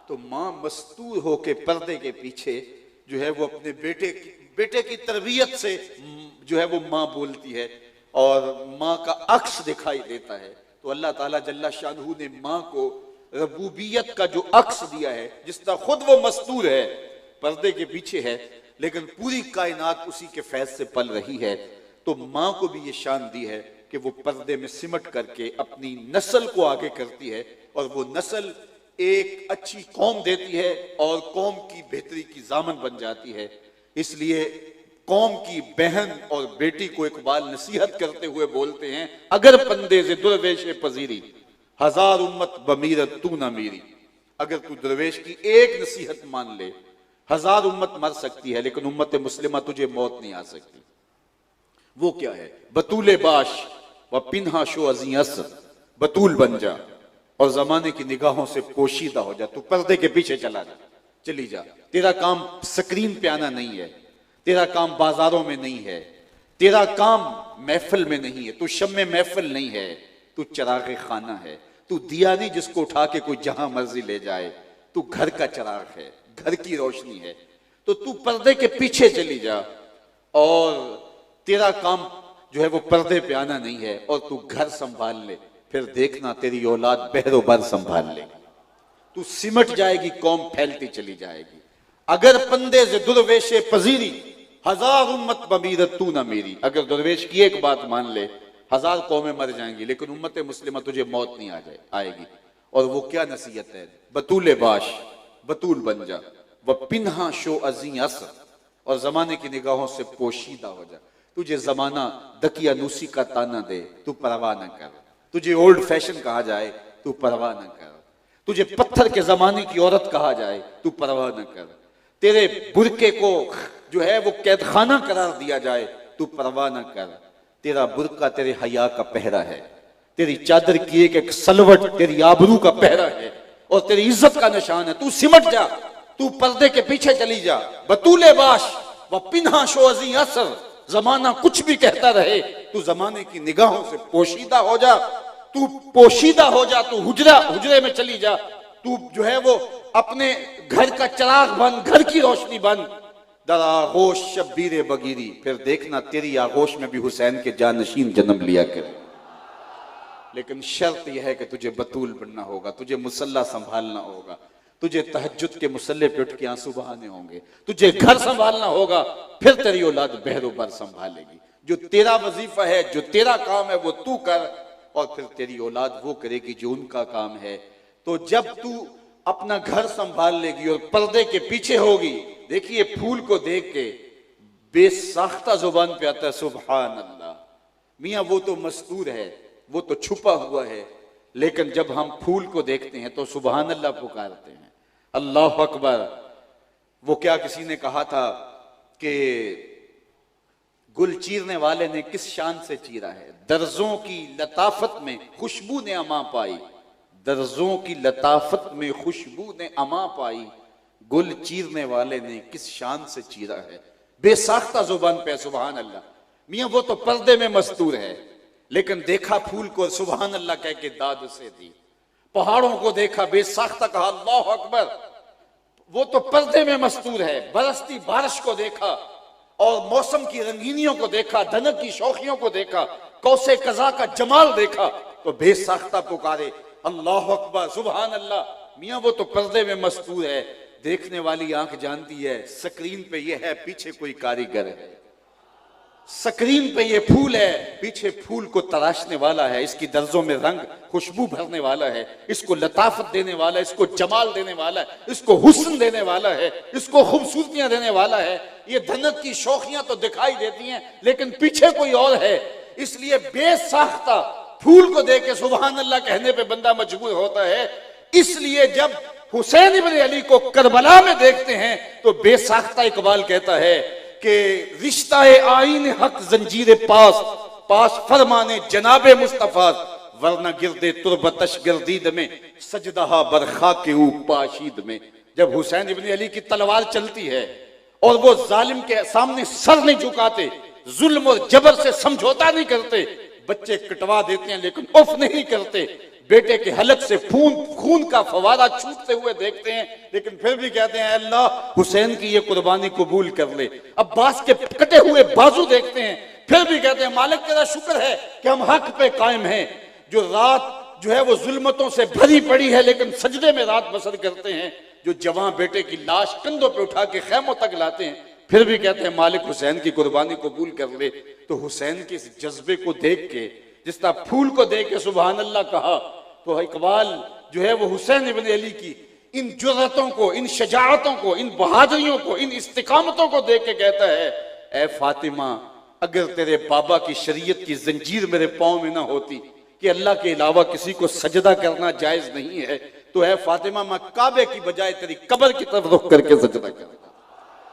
तो मां मस्तूर होके पर्दे के पीछे जो है वो अपने बेटे की तरबियत से जो है वो मां बोलती है और मां का अक्स दिखाई देता है। तो अल्लाह ताला जल्ला शानहू ने मां को रबूबियत का जो अक्स दिया है, जिस तरह खुद वो मस्तूर है, पर्दे के पीछे है, लेकिन पूरी कायनात उसी के फैज से पल रही है। तो मां को भी ये शान दी है कि वो पर्दे में सिमट करके अपनी नस्ल को आगे करती है और वो नस्ल एक अच्छी कौम देती है और कौम की बेहतरी की जामन बन जाती है। इसलिए कौम की बहन और बेटी को इकबाल नसीहत करते हुए बोलते हैं, अगर पंदे से दुर्वेश पजीरी हजार उम्मत बमीरत तू ना मेरी। अगर तू दरवेश की एक नसीहत मान ले, हजार उम्मत मर सकती है लेकिन उम्मत मुस्लिमा तुझे मौत नहीं आ सकती। वो क्या है? बतूले बाश व पिन्हा शो अजी असर, बतूल बन जा और जमाने की निगाहों से पोशीदा हो जा। तू पर्दे के पीछे चली जा। तेरा काम स्क्रीन पे आना नहीं है, तेरा काम बाजारों में नहीं है, तेरा काम महफिल में नहीं है, तू शम्मे महफिल नहीं है, तू चराग खाना है, तू दिया नहीं जिसको उठा के कोई जहां मर्जी ले जाए, तू घर का चराग है, घर की रोशनी है। तो तू पर्दे के पीछे चली जा और तेरा काम जो है वो पर्दे पे आना नहीं है और तू घर संभाल ले, फिर देखना तेरी औलाद बहरो बर संभाल लेगी। तू सिमट जाएगी, कौम फैलती चली जाएगी। अगर पंदे से दुर्वेशे पजीरी हजार उम्मत बमीरत तू ना मेरी। अगर दुर्वेश की एक बात मान ले, हजार कौमें मर जाएंगी लेकिन उम्मत मुस्लिमा तुझे मौत नहीं आएगी। और वो क्या नसीहत है? बतूले बाश, बतूल बन जा, वह पिन्हा शो अजी असर, और जमाने की निगाहों से पोशीदा हो जा। तुझे जमाना दकियानूसी का ताना दे, तू परवाह न कर। तुझे ओल्ड फैशन कहा जाए, तू परवाह न कर। तुझे पत्थर के जमाने की औरत कहा जाए, तू परवाह न कर। तेरे बुरके को जो है वो कैदखाना करार दिया जाए, तू परवाह न कर। तेरा बुरका तेरे हया का पहरा है, तेरी चादर की एक सलवट तेरी आबरू का पहरा है और तेरी इज्जत का निशान है। तू सिमट जा, तू पर्दे के पीछे चली जा। बतूले बाश व पिन्हा शो अजी असर, जमाना कुछ भी कहता रहे, तू जमाने की निगाहों से पोशीदा हो जा। तू पोशीदा हो जा, तू हुजरे में चली जा। तू जो है वो अपने घर का चिराग बन, घर की रोशनी बन। दर आगोश शब्बीर बगीरी, फिर देखना तेरी आगोश में भी हुसैन के जानशीन जन्म लिया करे। लेकिन शर्त यह है कि तुझे बतूल बनना होगा, तुझे मुसल्ला संभालना होगा, तुझे तहज्जुद के मुसल्ले पे उठ के आंसू बहाने होंगे, तुझे घर संभालना होगा, फिर तेरी औलाद बहरोबर संभालेगी। जो तेरा वजीफा है, जो तेरा काम है, वो तू कर, और फिर तेरी औलाद वो करेगी जो उनका काम है। तो जब तू अपना घर संभाल लेगी और पर्दे के पीछे होगी, देखिए फूल को देख के बेसाख्ता जुबान पे आता है सुभान अल्लाह। मियां वो तो मस्तूर है, वो तो छुपा हुआ है, लेकिन जब हम फूल को देखते हैं तो सुभान अल्लाह पुकारते हैं, अल्लाह अकबर। वो क्या किसी ने कहा था कि गुल चीरने वाले ने किस शान से चीरा है, दर्जों की लताफत में खुशबू ने अमा पाई, दर्जों की लताफत में खुशबू ने अमा पाई, गुल चीरने वाले ने किस शान से चीरा है। बेसाख्ता जुबान पे सुभान अल्लाह। मियां वो तो पर्दे में मस्तूर है, लेकिन देखा फूल को सुभान अल्लाह कह के दाद उसे दी। पहाड़ों को देखा, बेसाख्ता कहा अल्लाह अकबर, वो तो पर्दे में मस्तूर है। बरसती बारिश को देखा और मौसम की रंगीनियों को देखा, धनक की शौखियों को देखा, कौसे कजा का जमाल देखा, तो बेसाख्ता पुकारे अल्लाह अकबर सुभान अल्लाह। मियां वो तो पर्दे में मस्तूर है, देखने वाली आंख जानती है स्क्रीन पे ये है, पीछे कोई कारीगर है, स्क्रीन पे ये फूल है, पीछे फूल को तराशने वाला है, इसकी दर्जों में रंग खुशबू भरने वाला है, इसको लताफत देने वाला है, इसको जमाल देने वाला है, इसको हुस्न देने वाला है, इसको खूबसूरतियां देने वाला है। ये धनक की शौखियां तो दिखाई देती हैं, लेकिन पीछे कोई और है। इसलिए बेसाख्ता फूल को देख के सुभान अल्लाह कहने पे बंदा मजबूर होता है। इसलिए जब हुसैन इब्न अली को करबला में देखते हैं तो बेसाख्ता इकबाल कहता है कि रिश्ता आईन हक जंजीर पास, पास फरमाने जनाबे मुस्तफा, वरना गिरदे तुरबतश गर्दीद में सजदहा बरखा के पाशीद में। जब हुसैन इब्न अली की तलवार चलती है और वो जालिम के सामने सर नहीं झुकाते, जुल्म और जबर से समझौता नहीं करते, बच्चे कटवा देते हैं लेकिन उफ नहीं करते, बेटे के हलक से खून का फवारा छूटते हुए देखते हैं, लेकिन फिर भी कहते हैं अल्लाह हुसैन की ये कुर्बानी कबूल कर ले। अब्बास के कटे हुए बाजू देखते हैं, फिर भी कहते हैं मालिक तेरा शुक्र है कि हम हक पे कायम हैं। जो रात जो है वो जुल्मतों से भरी पड़ी है, लेकिन सजदे में रात बसर करते हैं। जो जवान बेटे की लाश कंधों पे उठा के खैमों तक लाते हैं, फिर भी कहते हैं मालिक हुसैन की कुर्बानी कबूल कर ले। तो हुसैन के इस जज्बे को देख के, जिस तरह फूल को देख के सुभान अल्लाह कहा, तो इकबाल जो है वो हुसैन इब्न अली की इन जुर्रतों को, इन शजाअतों को, इन बहादुरियों को, इन इस्तिकामतों को देख के कहता है ए फातिमा, अगर तेरे बाबा की शरीयत की जंजीर मेरे पांव में ना होती कि अल्लाह के अलावा किसी को सजदा करना जायज नहीं है, तो है फातिमा मैं काबे की बजाय तेरी कब्र की तरफ रुख करके सजदा करता,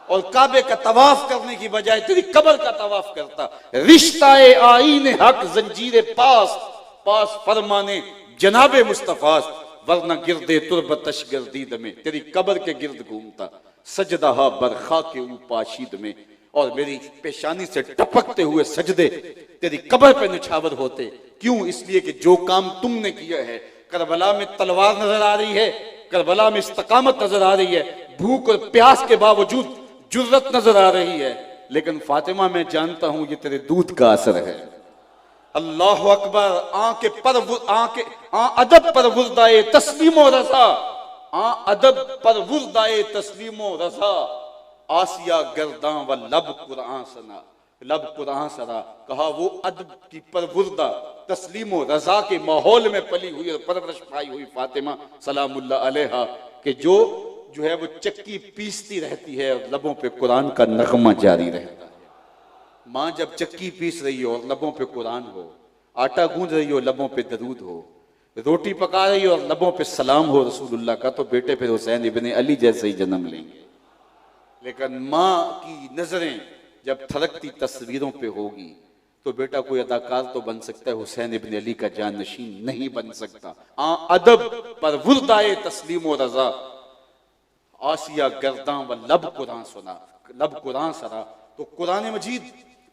और काबे का तवाफ करने की बजाय तेरी कब्र का तवाफ करता। रिश्ताए आईन हक जंजीर पास, पास फरमाने जनाबे मुस्तफा, वरना गिरदे तुरबतश गर्दीद में, तेरी कब्र के गिर्द घूमता, सजदा बरखा के पाशीद में, और मेरी पेशानी से टपकते हुए सजदे तेरी कब्र पे निछावर होते। क्यों? इसलिए कि जो काम तुमने किया है, करबला में तलवार नजर आ रही है, करबला में इस्तकामत नजर आ रही है, भूख और प्यास के बावजूद जुर्रत नजर आ रही है, लेकिन फातिमा मैं जानता हूं ये तेरे दूध का असर है। अल्लाह अकबर। आंके पर आंके अदब पर वुर्दाए तस्लीमो रजा, अदब पर वुर्दाए तस्लीमो रजा, आसिया गर्दां व लब कुरान सना, लब कुरान सरा। कहा वो अदब की परवुर्दा तस्लीमो रजा के माहौल में पली हुई और परवरिश पाई हुई फातिमा सलामुल्लाह अलैहा के जो है वो चक्की पीसती रहती है और लबों पे कुरान का नगमा जारी रहता है। माँ जब चक्की पीस रही हो और लबों पे कुरान हो, आटा गूंज रही हो लबों पे दरूद हो, रोटी पका रही हो और लबों पे सलाम हो रसूलुल्लाह का, तो बेटे फिर हुसैन इब्ने अली जैसे ही जन्म लेंगे। लेकिन माँ की नजरें जब थलकती तस्वीरों पे होगी तो बेटा कोई अदाकार तो बन सकता है, हुसैन इब्ने अली का जानशीन नहीं बन सकता। अदब पर वुर्दाए तस्लीम व रजा, आसिया गर्दां व लब कुरान सुना, लब कुरान सरा। तो कुरान मजीद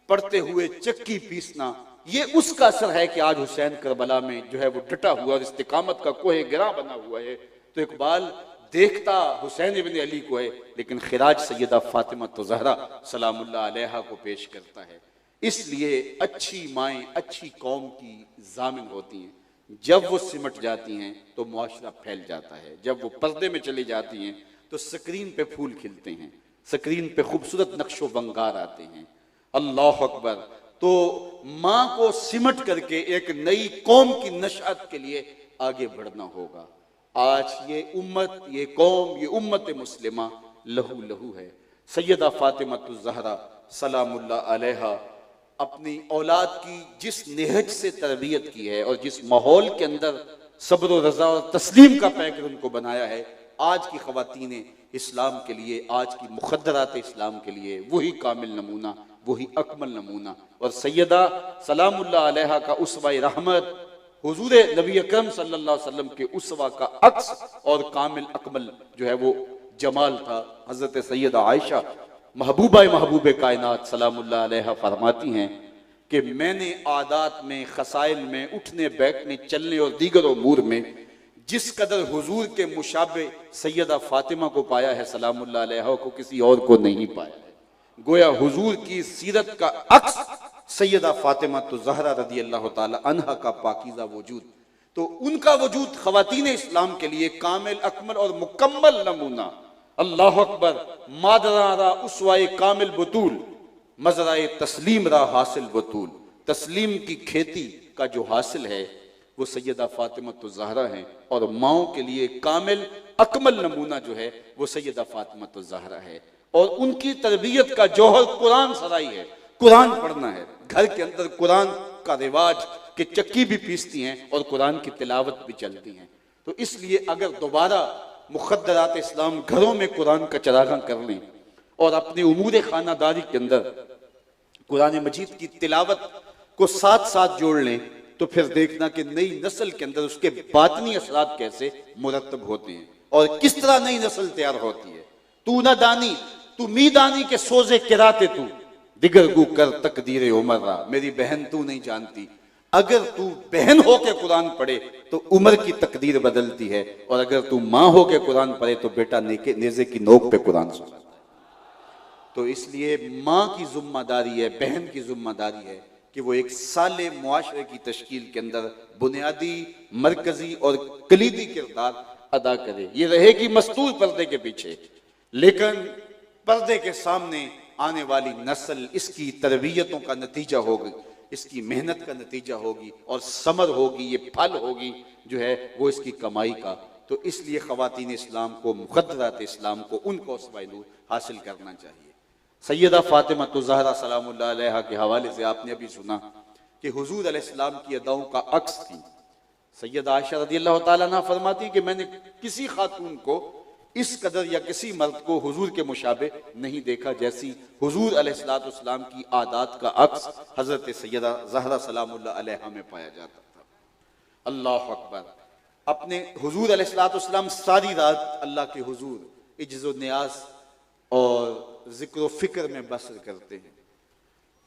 पढ़ते हुए चक्की पीसना, ये उसका असर है कि आज हुसैन करबला में जो है वो डटा हुआ और इस्तिकामत का कोहे गिरा बना हुआ है। तो इकबाल देखता हुसैन इब्न अली को है, लेकिन खिराज सैयदा फातिमा तो ज़हरा सलामुल्लाह अलैहा को पेश करता है। इसलिए अच्छी माएँ अच्छी कौम की जामिन होती हैं। जब वो सिमट जाती हैं तो मुआशरा फैल जाता है, जब वो पर्दे में चली जाती हैं तो स्क्रीन पे फूल खिलते हैं, स्क्रीन पे खूबसूरत नक्शो बंगार आते हैं। अल्लाह अकबर। तो माँ को सिमट करके एक नई कौम की नशअत के लिए आगे बढ़ना होगा। आज ये उम्मत, ये कौम, ये उम्मत मुस्लिमा लहू लहू है। सैयदा फातिमा ज़हरा सलामुल्लाह अलैहा अपनी औलाद की जिस नेहज से तरबियत की है और जिस माहौल के अंदर सब्र और रज़ा और तस्लीम का पैकर उनको बनाया है, आज की ख़वातीन इस्लाम के लिए, आज की मुक़द्दरात इस्लाम के लिए वही कामिल नमूना, वही अकमल नमूना। और सैयदा सलामुल्लाह अलैहा का उसवा रहमत, हुजूर नबी अकरम सल्लल्लाहु अलैहि वसल्लम के उसवा का अक्स और कामिल अकमल जो है वो जमाल था। हज़रत सैयदा आयशा महबूब कायनात सलामुल्लाह अलैहा फरमाती हैं कि मैंने आदात में, खसाइल में, उठने बैठने, चलने और दीगर उमूर में जिस कदर हुजूर के मुशाबे सैयदा फातिमा को पाया है सलामुल्लाह अलैहा को किसी और को नहीं पाया है। गोया हुजूर की सीरत का अक्स सैयदा फातिमा तो ज़हरा रदी अल्लाह ताला अन्हा का पाकीज़ा वजूद, तो उनका वजूद ख़वातीन इस्लाम के लिए कामिल अकमल और मुकम्मल नमूना। अल्लाह अकबर। मादरा रा उसवाए कामिल बतूल, मजराए तस्लीम रा हासिल बतूल। तस्लीम की खेती का जो हासिल है वो सैयदा फातिमा तो ज़हरा है, और माओं के लिए कामिल अकमल नमूना जो है वो सैयदा फातिमा तो ज़हरा है। और उनकी तरबियत का जौहर कुरान सराई है, कुरान पढ़ना है। घर के अंदर कुरान का रिवाज कि चक्की भी पीसती हैं और कुरान की तिलावत भी चलती हैं। तो इसलिए अगर दोबारा मुक़द्दरात इस्लाम घरों में कुरान का चरागां कर लें और अपनी उमूर खानादारी के अंदर कुरान मजीद की तिलावत को साथ साथ जोड़ लें, तो फिर देखना कि नई नस्ल के अंदर उसके बातनी असरात कैसे मुरतब होते हैं और किस तरह नई नस्ल तैयार होती है। तू न दानी तू मी दानी के सोजे किराते तू दिगर गु कर तकदीर उमर। मेरी बहन तू नहीं जानती, अगर तू बहन होके कुरान पढ़े तो उम्र की तकदीर बदलती है, और अगर तू माँ होके कुरान पढ़े तो बेटा नेज़े की नोक पे कुरान सुनाता है। तो इसलिए माँ की जिम्मेदारी है, बहन की जिम्मेदारी है कि वो एक साले मुआशरे की तश्कील के अंदर बुनियादी, मरकजी और कलीदी किरदार अदा करे। ये रहेगी मस्तूर पर्दे के पीछे, लेकिन पर्दे के सामने आने वाली नस्ल इसकी तरबियतों का नतीजा होगी, इसकी मेहनत का नतीजा होगी और समर होगी, ये फल होगी जो है वो इसकी कमाई का। तो इसलिए ख़वातीन इस्लाम को, मुक़द्दरात इस्लाम को, उनको उसवा नूर हासिल करना चाहिए। सैयदा फातिमा तो ज़हरा सलामुल्लाह अलैहा के हवाले से आपने अभी सुना कि हुजूर अलैहिस्सलाम की अदाओं का अक्स थी। सैयदा आयशा रज़ी अल्लाह ताला अन्हा फरमाती कि मैंने किसी खातून को इस कदर या किसी मर्द को हुजूर के मुशाबे नहीं देखा जैसी हुजूर अलैहिस्सलाम की आदात का अक्स हजरत सैयदा ज़हरा सलामुल्लाह अलैहा में पाया जाता था। अल्लाह अकबर। अपने हुजूर अलैहिस्सलाम सारी रात अल्लाह के हुजूर इज्ज़ व नियाज़ और जिक्र व फिक्र में बसर करते हैं,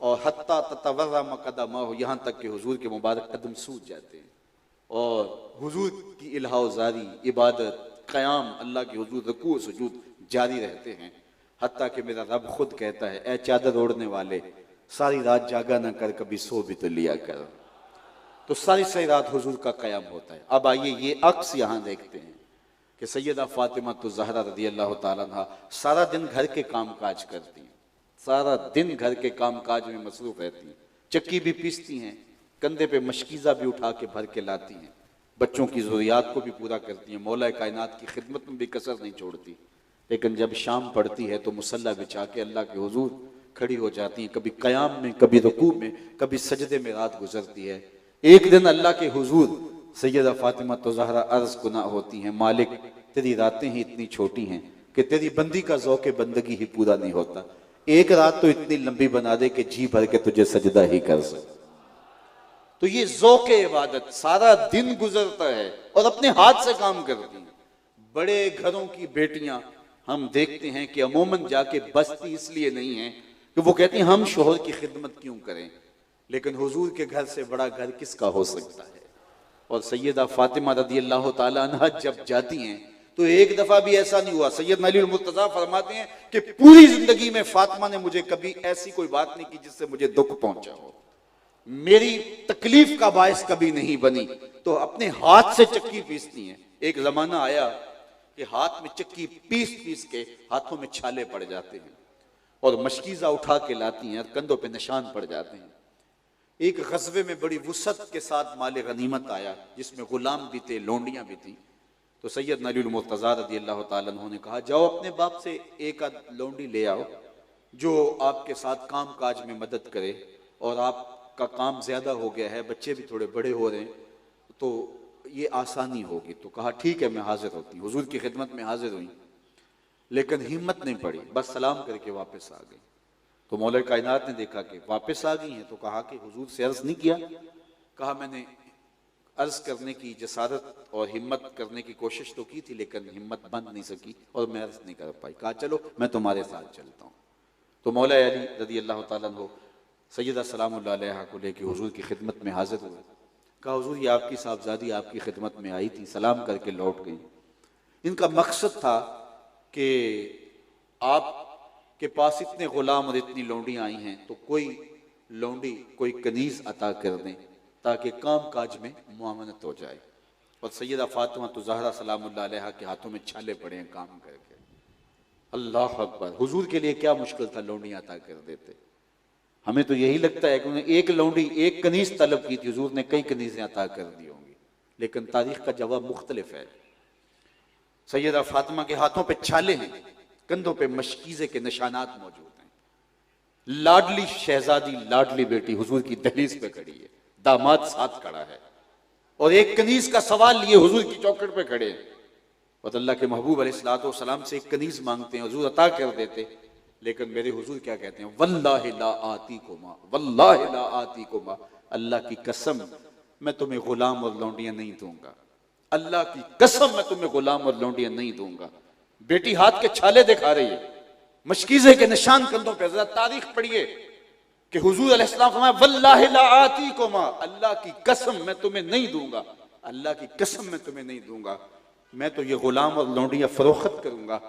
और हत्ता ततवर्रा मक़दमाहु, यहाँ तक कि हुजूर के मुबारक कदम सूज जाते हैं, और हुजूर की इल्हा जारी इबादत, क़याम, अल्लाह के हुजूर रुकू सुजूद जारी रहते हैं। हत्ता कि मेरा रब खुद कहता है, ए चादर ओढ़ने वाले, सारी रात जागा ना कर, कभी सो भी तो लिया कर। तो सारी रात हुजूर का क़याम होता है। अब आइए ये अक्स यहाँ देखते हैं कि सैयदा फातिमा तो ज़हरा रज़ी अल्लाह ताला अन्हा सारा दिन घर के काम काज करती हैं, सारा दिन घर के काम काज में मसरूफ़ रहती हैं, चक्की भी पीसती हैं, कंधे पे मशकीज़ा भी उठा के भर के लाती हैं, बच्चों की ज़रूरियात को भी पूरा करती हैं, मौला कायनात की खिदमत में भी कसर नहीं छोड़ती। लेकिन जब शाम पड़ती है तो मुसल्ला बिछा के अल्लाह के हुजूर खड़ी हो जाती हैं, कभी क़याम में, कभी रुकू में, कभी सजदे में रात गुजरती है। एक दिन अल्लाह के हुजूर सैयदा फातिमा तो ज़हरा अर्ज़ गुना होती हैं, मालिक तेरी रातें ही इतनी छोटी हैं कि तेरी बंदी का ज़ौक़ बंदगी ही पूरा नहीं होता, एक रात तो इतनी लंबी बना दे कि जी भर के तुझे सजदा ही कर सके। तो ये ज़ौक़ इबादत सारा दिन गुजरता है और अपने हाथ से काम करती हैं। बड़े घरों की बेटियां हम देखते हैं कि अमूमन जाके बसती इसलिए नहीं है कि वो कहती हैं हम शोहर की खिदमत क्यों करें, लेकिन हुजूर के घर से बड़ा घर किसका हो सकता है। और सैयदा फातिमा रज़ी अल्लाह ताला अन्हा जब जाती हैं तो एक दफा भी ऐसा नहीं हुआ। सैयदना अली मुर्तजा फरमाते हैं कि पूरी जिंदगी में फातिमा ने मुझे कभी ऐसी कोई बात नहीं की जिससे मुझे दुख पहुंचा हो, मेरी तकलीफ का बायस कभी नहीं बनी। तो अपने हाथ से चक्की पीसती हैं। एक जमाना आया कि हाथ में चक्की पीस पीस के हाथों में छाले पड़ जाते हैं और मशकीजा उठा के लाती हैं और कंधों पे निशान पड़ जाते हैं। एक गज़वे में बड़ी वुसअत के साथ माले गनीमत आया जिसमें गुलाम भी थे, लोंडियां भी थी। तो सैयदना अली मुर्तज़ा रज़ियल्लाहु ताला अन्हु ने कहा, जाओ अपने बाप से एक आध लोंडी ले आओ जो आपके साथ काम काज में मदद करे, और आपका काम ज्यादा हो गया है, बच्चे भी थोड़े बड़े हो रहे हैं, तो ये आसानी होगी। तो कहा ठीक है, मैं हाजिर होती हूँ। हुजूर की खिदमत में हाजिर हुई, लेकिन हिम्मत नहीं पड़ी, बस सलाम करके वापस आ गई। तो मौला कायनात ने देखा कि वापस आ गई हैं, तो कहा कि हुजूर से अर्ज नहीं किया। कहा मैंने अर्ज करने की जसारत और हिम्मत करने की कोशिश तो की थी, लेकिन हिम्मत बन नहीं सकी और मैं अर्ज नहीं कर पाई। कहा चलो मैं तुम्हारे साथ चलता हूँ। तो मौला अली रज़ियल्लाहु ताला अन्हु सैयदा सलामुल्लाह अलैहा को लेके हुजूर की खिदमत में हाजिर हुए। कहा हुजूर ये आपकी साहबजादी आपकी खिदमत में आई थी, सलाम करके लौट गई। इनका मकसद था कि आपके पास इतने गुलाम और इतनी लौंडियां आई हैं, तो कोई लौंडी कोई कनीज अता कर दें ताकि काम काज में मुआवनत हो जाए। और सैयदा फातिमा तो ज़हरा सलामुल्लाह अलैहा के हाथों में छाले पड़े हैं काम करके। अल्लाह अकबर, हुजूर के लिए क्या मुश्किल था, लौंडियां अता कर देते। हमें तो यही लगता है कि उन्होंने एक लौंडी एक कनीज तलब की थी, हुजूर ने कई कनीजें अता कर दी होंगी, लेकिन तारीख का जवाब मुख्तलिफ है। सैयदा फातिमा के हाथों पे छाले हैं, कंधों पे मशकीजे के निशानात मौजूद हैं। लाडली शहजादी, लाडली बेटी हुजूर की दहलीज पे खड़ी है, दामाद साथ खड़ा है और एक कनीज का सवाल लिए हुजूर की चौखट पे खड़े हैं। और अल्लाह के महबूब अलैहिस्सलातु वस्सलाम से एक कनीज मांगते हैं, हुजूर अता कर देते, लेकिन मेरे हुजूर क्या कहते हैं, वल्लाहि ला आतीकुमा, वल्लाहि ला आतीकुमा, अल्लाह की कसम मैं तुम्हें गुलाम और लौंडियां नहीं दूंगा, अल्लाह की कसम मैं तुम्हें गुलाम और लौंडियां नहीं दूंगा। बेटी हाथ के छाले दिखा रही है, मशकीजे के निशान कंधों पे। जरा तारीख पढ़िए कि हुजूर अलैहिस्सलाम फरमाया वल्लाहि ला आतीकुमा, अल्लाह की कसम मैं तुम्हें नहीं दूंगा, अल्लाह की कसम मैं तुम्हें नहीं दूंगा। मैं तो ये गुलाम और लौंडियां फरोख्त करूंगा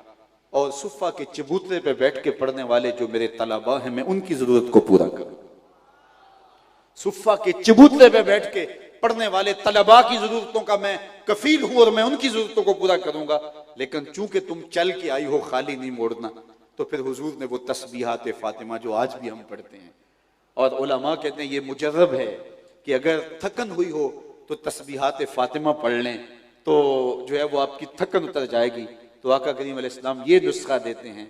और सुफ़ा के चबूतरे पे बैठ के पढ़ने वाले जो मेरे तलबा हैं, मैं उनकी जरूरत को पूरा करूं। सुफ़ा के चबूतरे पे बैठ के पढ़ने वाले तलबा की जरूरतों का मैं कफील हूं और मैं उनकी जरूरतों को पूरा करूंगा। लेकिन चूंकि तुम चल के आई हो, खाली नहीं मोड़ना, तो फिर हुजूर ने वो तस्बीहात फातिमा जो आज भी हम पढ़ते हैं, और उलमा कहते हैं ये मुजर्रब है कि अगर थकन हुई हो तो तस्बीहात फातिमा पढ़ लें तो जो है वो आपकी थकन उतर जाएगी। तो आका करीम अलैहिस्सलाम ये नुस्खा देते हैं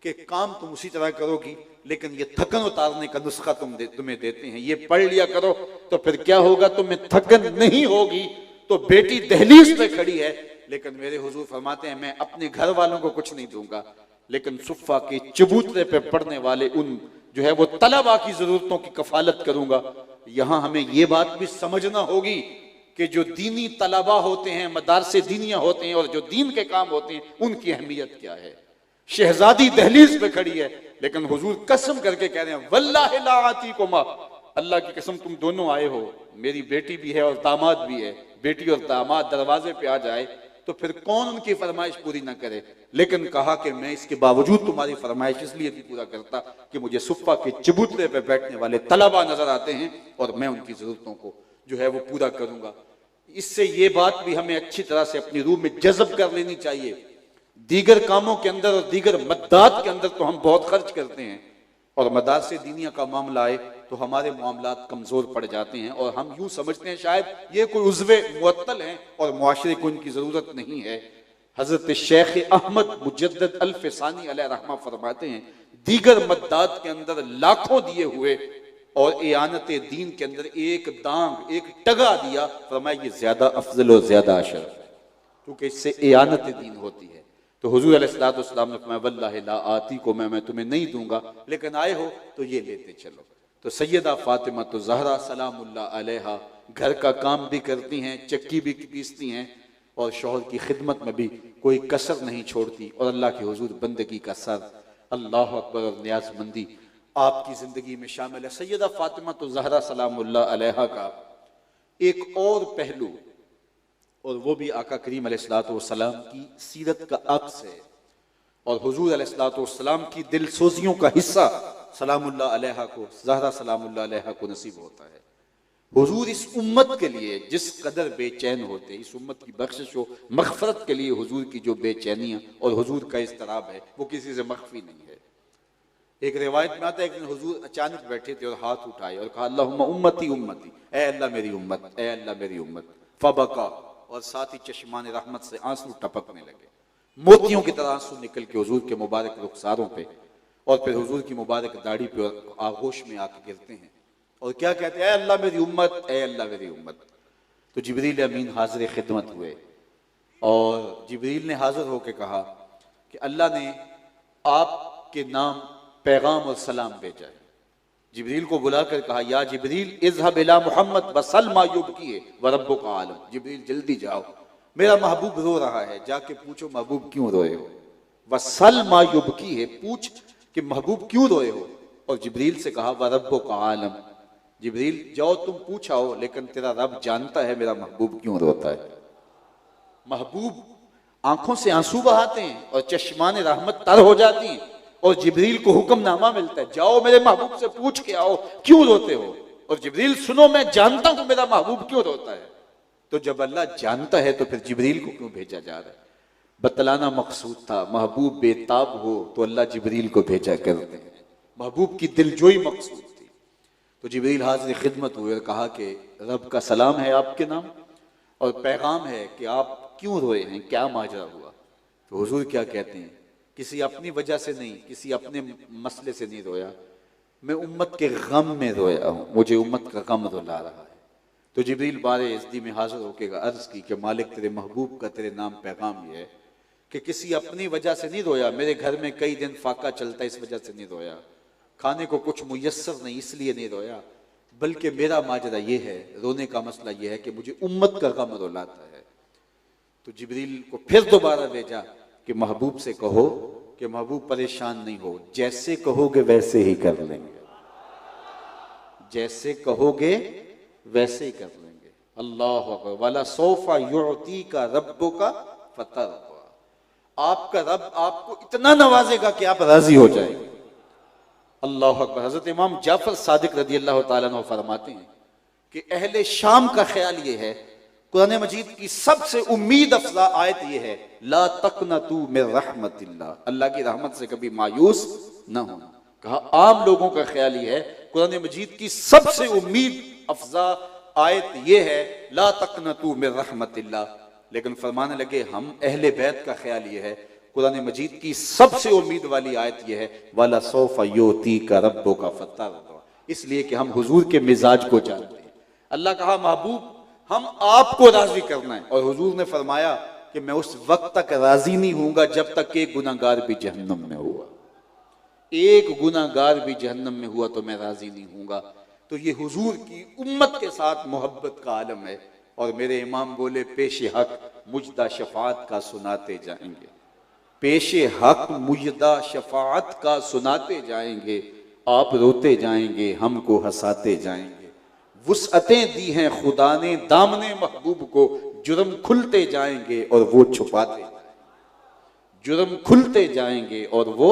कि काम तुम उसी तरह करोगी, लेकिन ये थकन उतारने का नुस्खा तुम्हें देते हैं, ये पढ़ लिया करो तो फिर क्या होगा, तुम्हें थकन नहीं होगी। तो बेटी दहलीज पे खड़ी है, लेकिन मेरे हुजूर फरमाते हैं मैं अपने घर वालों को कुछ नहीं दूंगा, लेकिन सुफ़ा के चबूतरे पे पढ़ने वाले उन जो है वो तलबा की जरूरतों की कफालत करूंगा। यहां हमें ये बात भी समझना होगी कि जो दीनी तलबा होते हैं, मदारसे दीनिया होते हैं और जो दीन के काम होते हैं, उनकी अहमियत क्या है। शहजादी दहलीज पे खड़ी है, लेकिन हुजूर कसम करके कह रहे हैं वल्लाहि ला आतीकुमा, अल्लाह की कसम तुम दोनों आए हो, मेरी बेटी भी है और दामाद भी है, बेटी और दामाद दरवाजे पे आ जाए तो फिर कौन उनकी फरमाइश पूरी ना करे। लेकिन कहा कि मैं इसके बावजूद तुम्हारी फरमाइश इसलिए नहीं पूरा करता कि मुझे सुफ़ा के चबूतरे पे बैठने वाले तलबा नजर आते हैं और मैं उनकी जरूरतों को जो है वो पूरा करूंगा। इससे ये बात भी हमें अच्छी तरह से अपनी रूह में जज़ब कर लेनी चाहिए। दीगर कामों के अंदर और दीगर मद्दात के अंदर तो हम बहुत खर्च करते हैं, और मदारसे दीनिया का मामला आए तो हमारे मामलात कमजोर पड़ जाते हैं और हम यूं समझते हैं शायद ये कोई उज़्वे मुअत्तल हैं और मुआशरे को इनकी जरूरत नहीं है। हजरत शेख अहमद मुजद्दद अल फ़सानी अलैहि रहमा फरमाते हैं दीगर मद्दात के अंदर लाखों दिए हुए और इयानत दीन के अंदर एक दांग एक टगा दिया, फरमाया ये ज्यादा अफजल और ज्यादा अशरफ है, क्योंकि इससे इयानत दीन होती है। तो हुजूर अलैहिस्सलातु वस्सलाम ने फरमाया वल्लाहि ला आती को मैं तुम्हें नहीं दूंगा, लेकिन आए हो तो ये लेते चलो। तो सैयदा फातिमा तो ज़हरा सलामुल्लाह अलैहा घर का काम भी करती हैं, चक्की भी पीसती हैं और शौहर की खिदमत में भी कोई कसर नहीं छोड़ती, और अल्लाह के हुजूर बंदगी का सर अल्लाह अकबर और न्याज़मंदी आपकी जिंदगी में शामिल है। सैयदा फातिमा तो ज़हरा सलामुल्लाह अलैहा का एक और पहलू और वो भी आका करीम अलैहिस्सलाम की सीरत का अक्स है और हुजूर अलैहिस्सलाम की दिल सोजियों का हिस्सा सलामुल्लाह अलैहा को, ज़हरा सलामुल्लाह अलैहा को नसीब होता है। हुजूर इस उम्मत के लिए जिस कदर बेचैन होते, इस उम्मत की बख्शिश व मग़फ़रत के लिए हुजूर की जो बेचैनियाँ और हुजूर का इज़्तिराब है वो किसी से मख्फी नहीं है। एक रिवायत में आता है, एक दिन हुजूर अचानक बैठे थे और हाथ उठाए और कहा अल्लाहुम्मा उम्मती उम्मती, ए अल्लाह मेरी उम्मत, ए अल्लाह मेरी उम्मत। फबका, और साथ ही चश्मान रहमत से आंसू टपकने लगे, मोतियों की तरह आंसू निकल के हुजूर के मुबारक रुखसारों पे और फिर हुजूर की मुबारक दाढ़ी पे और आगोश में आके गिरते हैं और क्या कहते हैं, अल्लाह मेरी उम्मत, ए अल्लाह मेरी उम्मत। तो जिब्रील अमीन हाजिर खिदमत हुए और जिब्रील ने हाजिर होकर कहा कि अल्लाह ने आपके नाम पैगाम और सलाम भेजा है। जिब्रील को बुलाकर कहा, या जिब्रील इज़हब इला मुहम्मद वसल मा युबकी व रब्बुका आलम। जिब्रील जल्दी जाओ, मेरा महबूब रो रहा है, जाके पूछो महबूब क्यों रोए हो। वसल मा युबकी है, पूछ कि महबूब क्यों रोए हो। और जिब्रील से कहा व रब्बुका आलम, जिब्रील जाओ तुम पूछाओ, लेकिन तेरा रब जानता है मेरा महबूब क्यों रोता है। महबूब आंखों से आंसू बहाते हैं और चश्मान रहमत तर हो जाती हैं और जिब्रील को हुक्मनामा मिलता है, जाओ मेरे महबूब से पूछ के आओ क्यों रोते हो। और जिब्रील, सुनो मैं जानता हूं मेरा महबूब क्यों रोता है। तो जब अल्लाह जानता है तो फिर जिब्रील को क्यों भेजा जा रहा है। बतलाना मकसूद था, महबूब बेताब हो तो अल्लाह जिब्रील को भेजा करते हैं, महबूब की दिलजोई मकसूद थी। तो जिब्रील हाजिर खिदमत हुए और कहा कि रब का सलाम है आपके नाम और पैगाम है कि आप क्यों रोए हैं, क्या माजरा हुआ। तो हुजूर क्या कहते हैं, किसी अपनी वजह से नहीं, किसी अपने मसले से नहीं रोया, मैं उम्मत के गम में रोया हूं, मुझे उम्मत का गम रुला रहा है। तो जिब्रील बारे इज़्दी में हाजिर होकर अर्ज की कि मालिक तेरे महबूब का तेरे नाम पैगाम ये है कि किसी अपनी वजह से नहीं रोया, मेरे घर में कई दिन फाका चलता इस वजह से नहीं रोया, खाने को कुछ मुयस्सर नहीं इसलिए नहीं रोया, बल्कि मेरा माजरा ये है, रोने का मसला ये है कि मुझे उम्मत का गम रुलाता है। तो जिब्रील को फिर दोबारा भेजा कि महबूब से कहो कि महबूब परेशान नहीं हो, जैसे कहोगे वैसे ही कर लेंगे, जैसे कहोगे वैसे ही कर लेंगे। अल्लाह अकबर, वाला सौफा युअती का रब्बुका फतरदा, आपका रब आपको इतना नवाजेगा कि आप राजी हो जाएंगे। अल्लाह अकबर। हजरत इमाम जाफर सादिक रदी अल्लाह ताला अन्हु फरमाते हैं कि अहले शाम का ख्याल ये है, कुरान मजीद की सबसे उम्मीद अफजा आयत ये है, ला तकनतू मिन रहमतिल्लाह, अल्लाह की रहमत से कभी मायूस न होना। कहा आम लोगों का ख्याल ये है, कुरान मजीद की सबसे उम्मीद अफजा आयत ये है, ला तकनतू मिन रहमतिल्लाह, लेकिन फरमाने लगे हम अहले बैत का ख्याल ये है, कुरान मजीद की सबसे उम्मीद वाली आयत ये है, वाला सौफा युती का रब्बुका फतरदा, इसलिए कि हम हुजूर के मिजाज को जानते हैं। अल्लाह कहा महबूब हम आपको राजी करना है, और हुजूर ने फरमाया कि मैं उस वक्त तक राजी नहीं हूंगा जब तक एक गुनाहगार भी जहन्नम में हुआ, एक गुनाहगार भी जहन्नम में हुआ तो मैं राजी नहीं हूंगा। तो ये हुजूर की उम्मत के साथ मोहब्बत का आलम है। और मेरे इमाम बोले, पेशे हक मुजदा शफात का सुनाते जाएंगे, पेशे हक मुजदा शफात का सुनाते जाएंगे, आप रोते जाएंगे हमको हंसाते जाएंगे। वुसअतें दी हैं खुदा ने दामने महबूब को, जुर्म खुलते जाएंगे और वो छुपाते जाएंगे, जुर्म खुलते जाएंगे और वो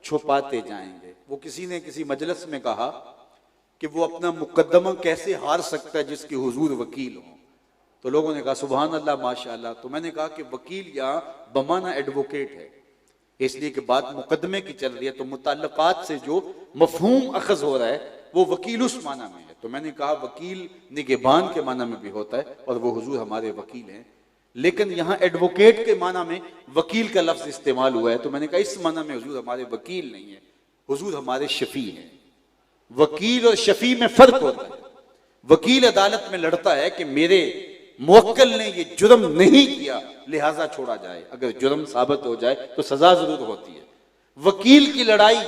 छुपाते जाएंगे। वो किसी ने किसी मजलिस में कहा कि वो अपना मुकद्दमा कैसे हार सकता है जिसके हुजूर वकील हो। तो लोगों ने कहा सुभान अल्लाह माशाअल्लाह। तो मैंने कहा कि वकील यहाँ बमाना एडवोकेट है, इसलिए कि बात मुकदमे की चल रही है तो मुताल्लकात से जो मफहूम अखज हो रहा है वो वकील उस माना में है। तो मैंने कहा वकील निगहबान के माना में भी होता है और वो हुजूर हमारे वकील हैं, लेकिन यहाँ एडवोकेट के माना में वकील का लफ्ज इस्तेमाल हुआ है। तो मैंने कहा इस माना में हुजूर हमारे वकील नहीं है, हुजूर हमारे शफी हैं। वकील और शफी में फर्क होता है। वकील अदालत में लड़ता है कि मेरे मुवक्किल ने ये जुर्म नहीं किया लिहाजा छोड़ा जाए, अगर जुर्म साबित हो जाए तो सजा जरूर होती है। वकील की लड़ाई,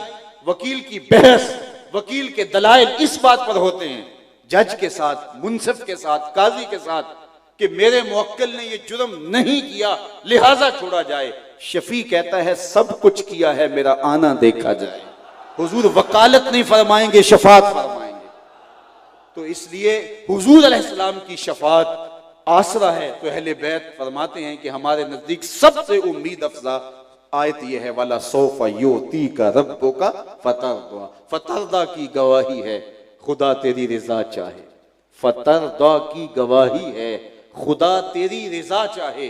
वकील की बहस, वकील के दलाइल इस बात पर होते हैं जज के साथ, मुंसिफ के साथ, काजी के साथ कि मेरे मुवक्किल ने ये जुर्म नहीं किया लिहाजा छोड़ा जाए। शफी कहता है सब कुछ किया है, मेरा आना देखा जाए। हुजूर वकालत नहीं फरमाएंगे, शफात फरमाएंगे। तो इसलिए हुजूर अलैहिस्सलाम की शफात आसरा है। तो अहले बैत फरमाते हैं कि हमारे नजदीक सबसे उम्मीद अफजा आयत यह है, वाला सोफा योती का रब्बो का फतरदा। फतरदा की गवाही है खुदा तेरी रिजा चाहे, फतरदा की गवाही है खुदा तेरी रिजा चाहे,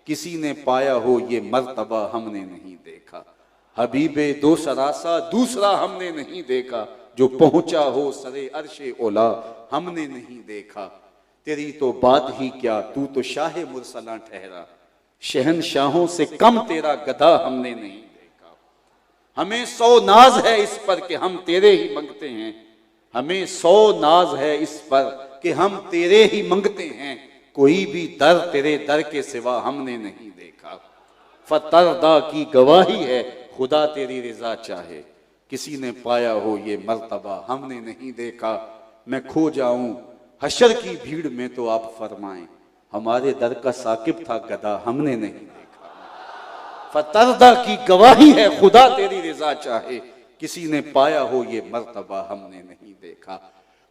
किसी ने पाया हो ये मर्तबा हमने नहीं देखा, हबीबे दो सरासा दूसरा हमने नहीं देखा, जो पहुंचा हो सरे अर्शे ओला हमने नहीं देखा, तेरी तो बात ही क्या तू तो शाह मुरसला ठहरा, शहनशाहों से कम तेरा गधा हमने नहीं देखा, हमें 100 नाज है इस पर कि हम तेरे ही मंगते हैं, हमें 100 नाज है इस पर कि हम तेरे ही मंगते हैं, कोई भी दर तेरे दर के सिवा हमने नहीं देखा, फतरदा की गवाही है खुदा तेरी रिजा चाहे, किसी ने पाया हो ये मर्तबा हमने नहीं देखा, मैं खो जाऊं हशर की भीड़ में तो आप फरमाएं, हमारे दर का साकिब था गधा हमने नहीं देखा, फतरदा की गवाही है खुदा तेरी रिजा चाहे, किसी ने पाया हो ये मर्तबा हमने नहीं देखा।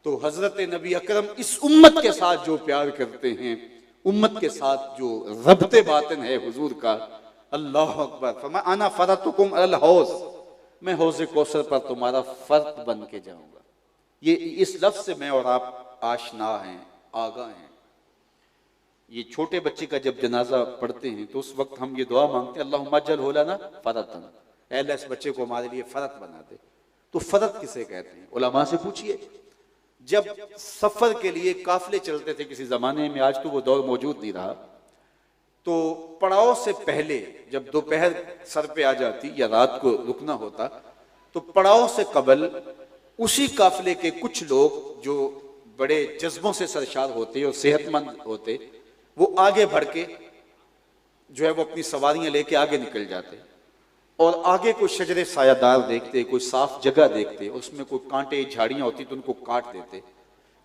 तो हजरत नबी अकरम इस उम्मत के साथ जो प्यार करते हैं, उम्मत के साथ जो रब्ते बातिन है हुजूर का, अल्लाह अकबर, फरमा आना फरतुकुम अल हौज, मैं हौज़े कौसर पर तुम्हारा फर्द बन के जाऊंगा। ये इस लफ्ज से मैं और आप आशना हैं, आगा हैं। ये छोटे बच्चे का जब जनाजा पढ़ते हैं तो उस वक्त हम ये दुआ मांगते हैं, अल्लाहुम्मा अज्जल होलाना फरतन, ऐ अल्लाह इस बच्चे को हमारे लिए फरत बना दे। तो फरत किसे कहते हैं? उलमा से पूछिए। जब सफर के लिए काफिले चलते थे किसी जमाने में, आज तो वो दौर मौजूद नहीं रहा, तो पड़ाव से पहले जब दोपहर सर पे आ जाती या रात को रुकना होता, तो पड़ाव से कबल उसी काफिले के कुछ लोग जो बड़े जज्बों से सरशार होते और सेहतमंद होते, वो आगे बढ़ के जो है वो अपनी सवारियां लेके आगे निकल जाते और आगे कोई शजरे सायादार देखते, कोई साफ जगह देखते, उसमें कोई कांटे झाड़ियां होती तो उनको काट देते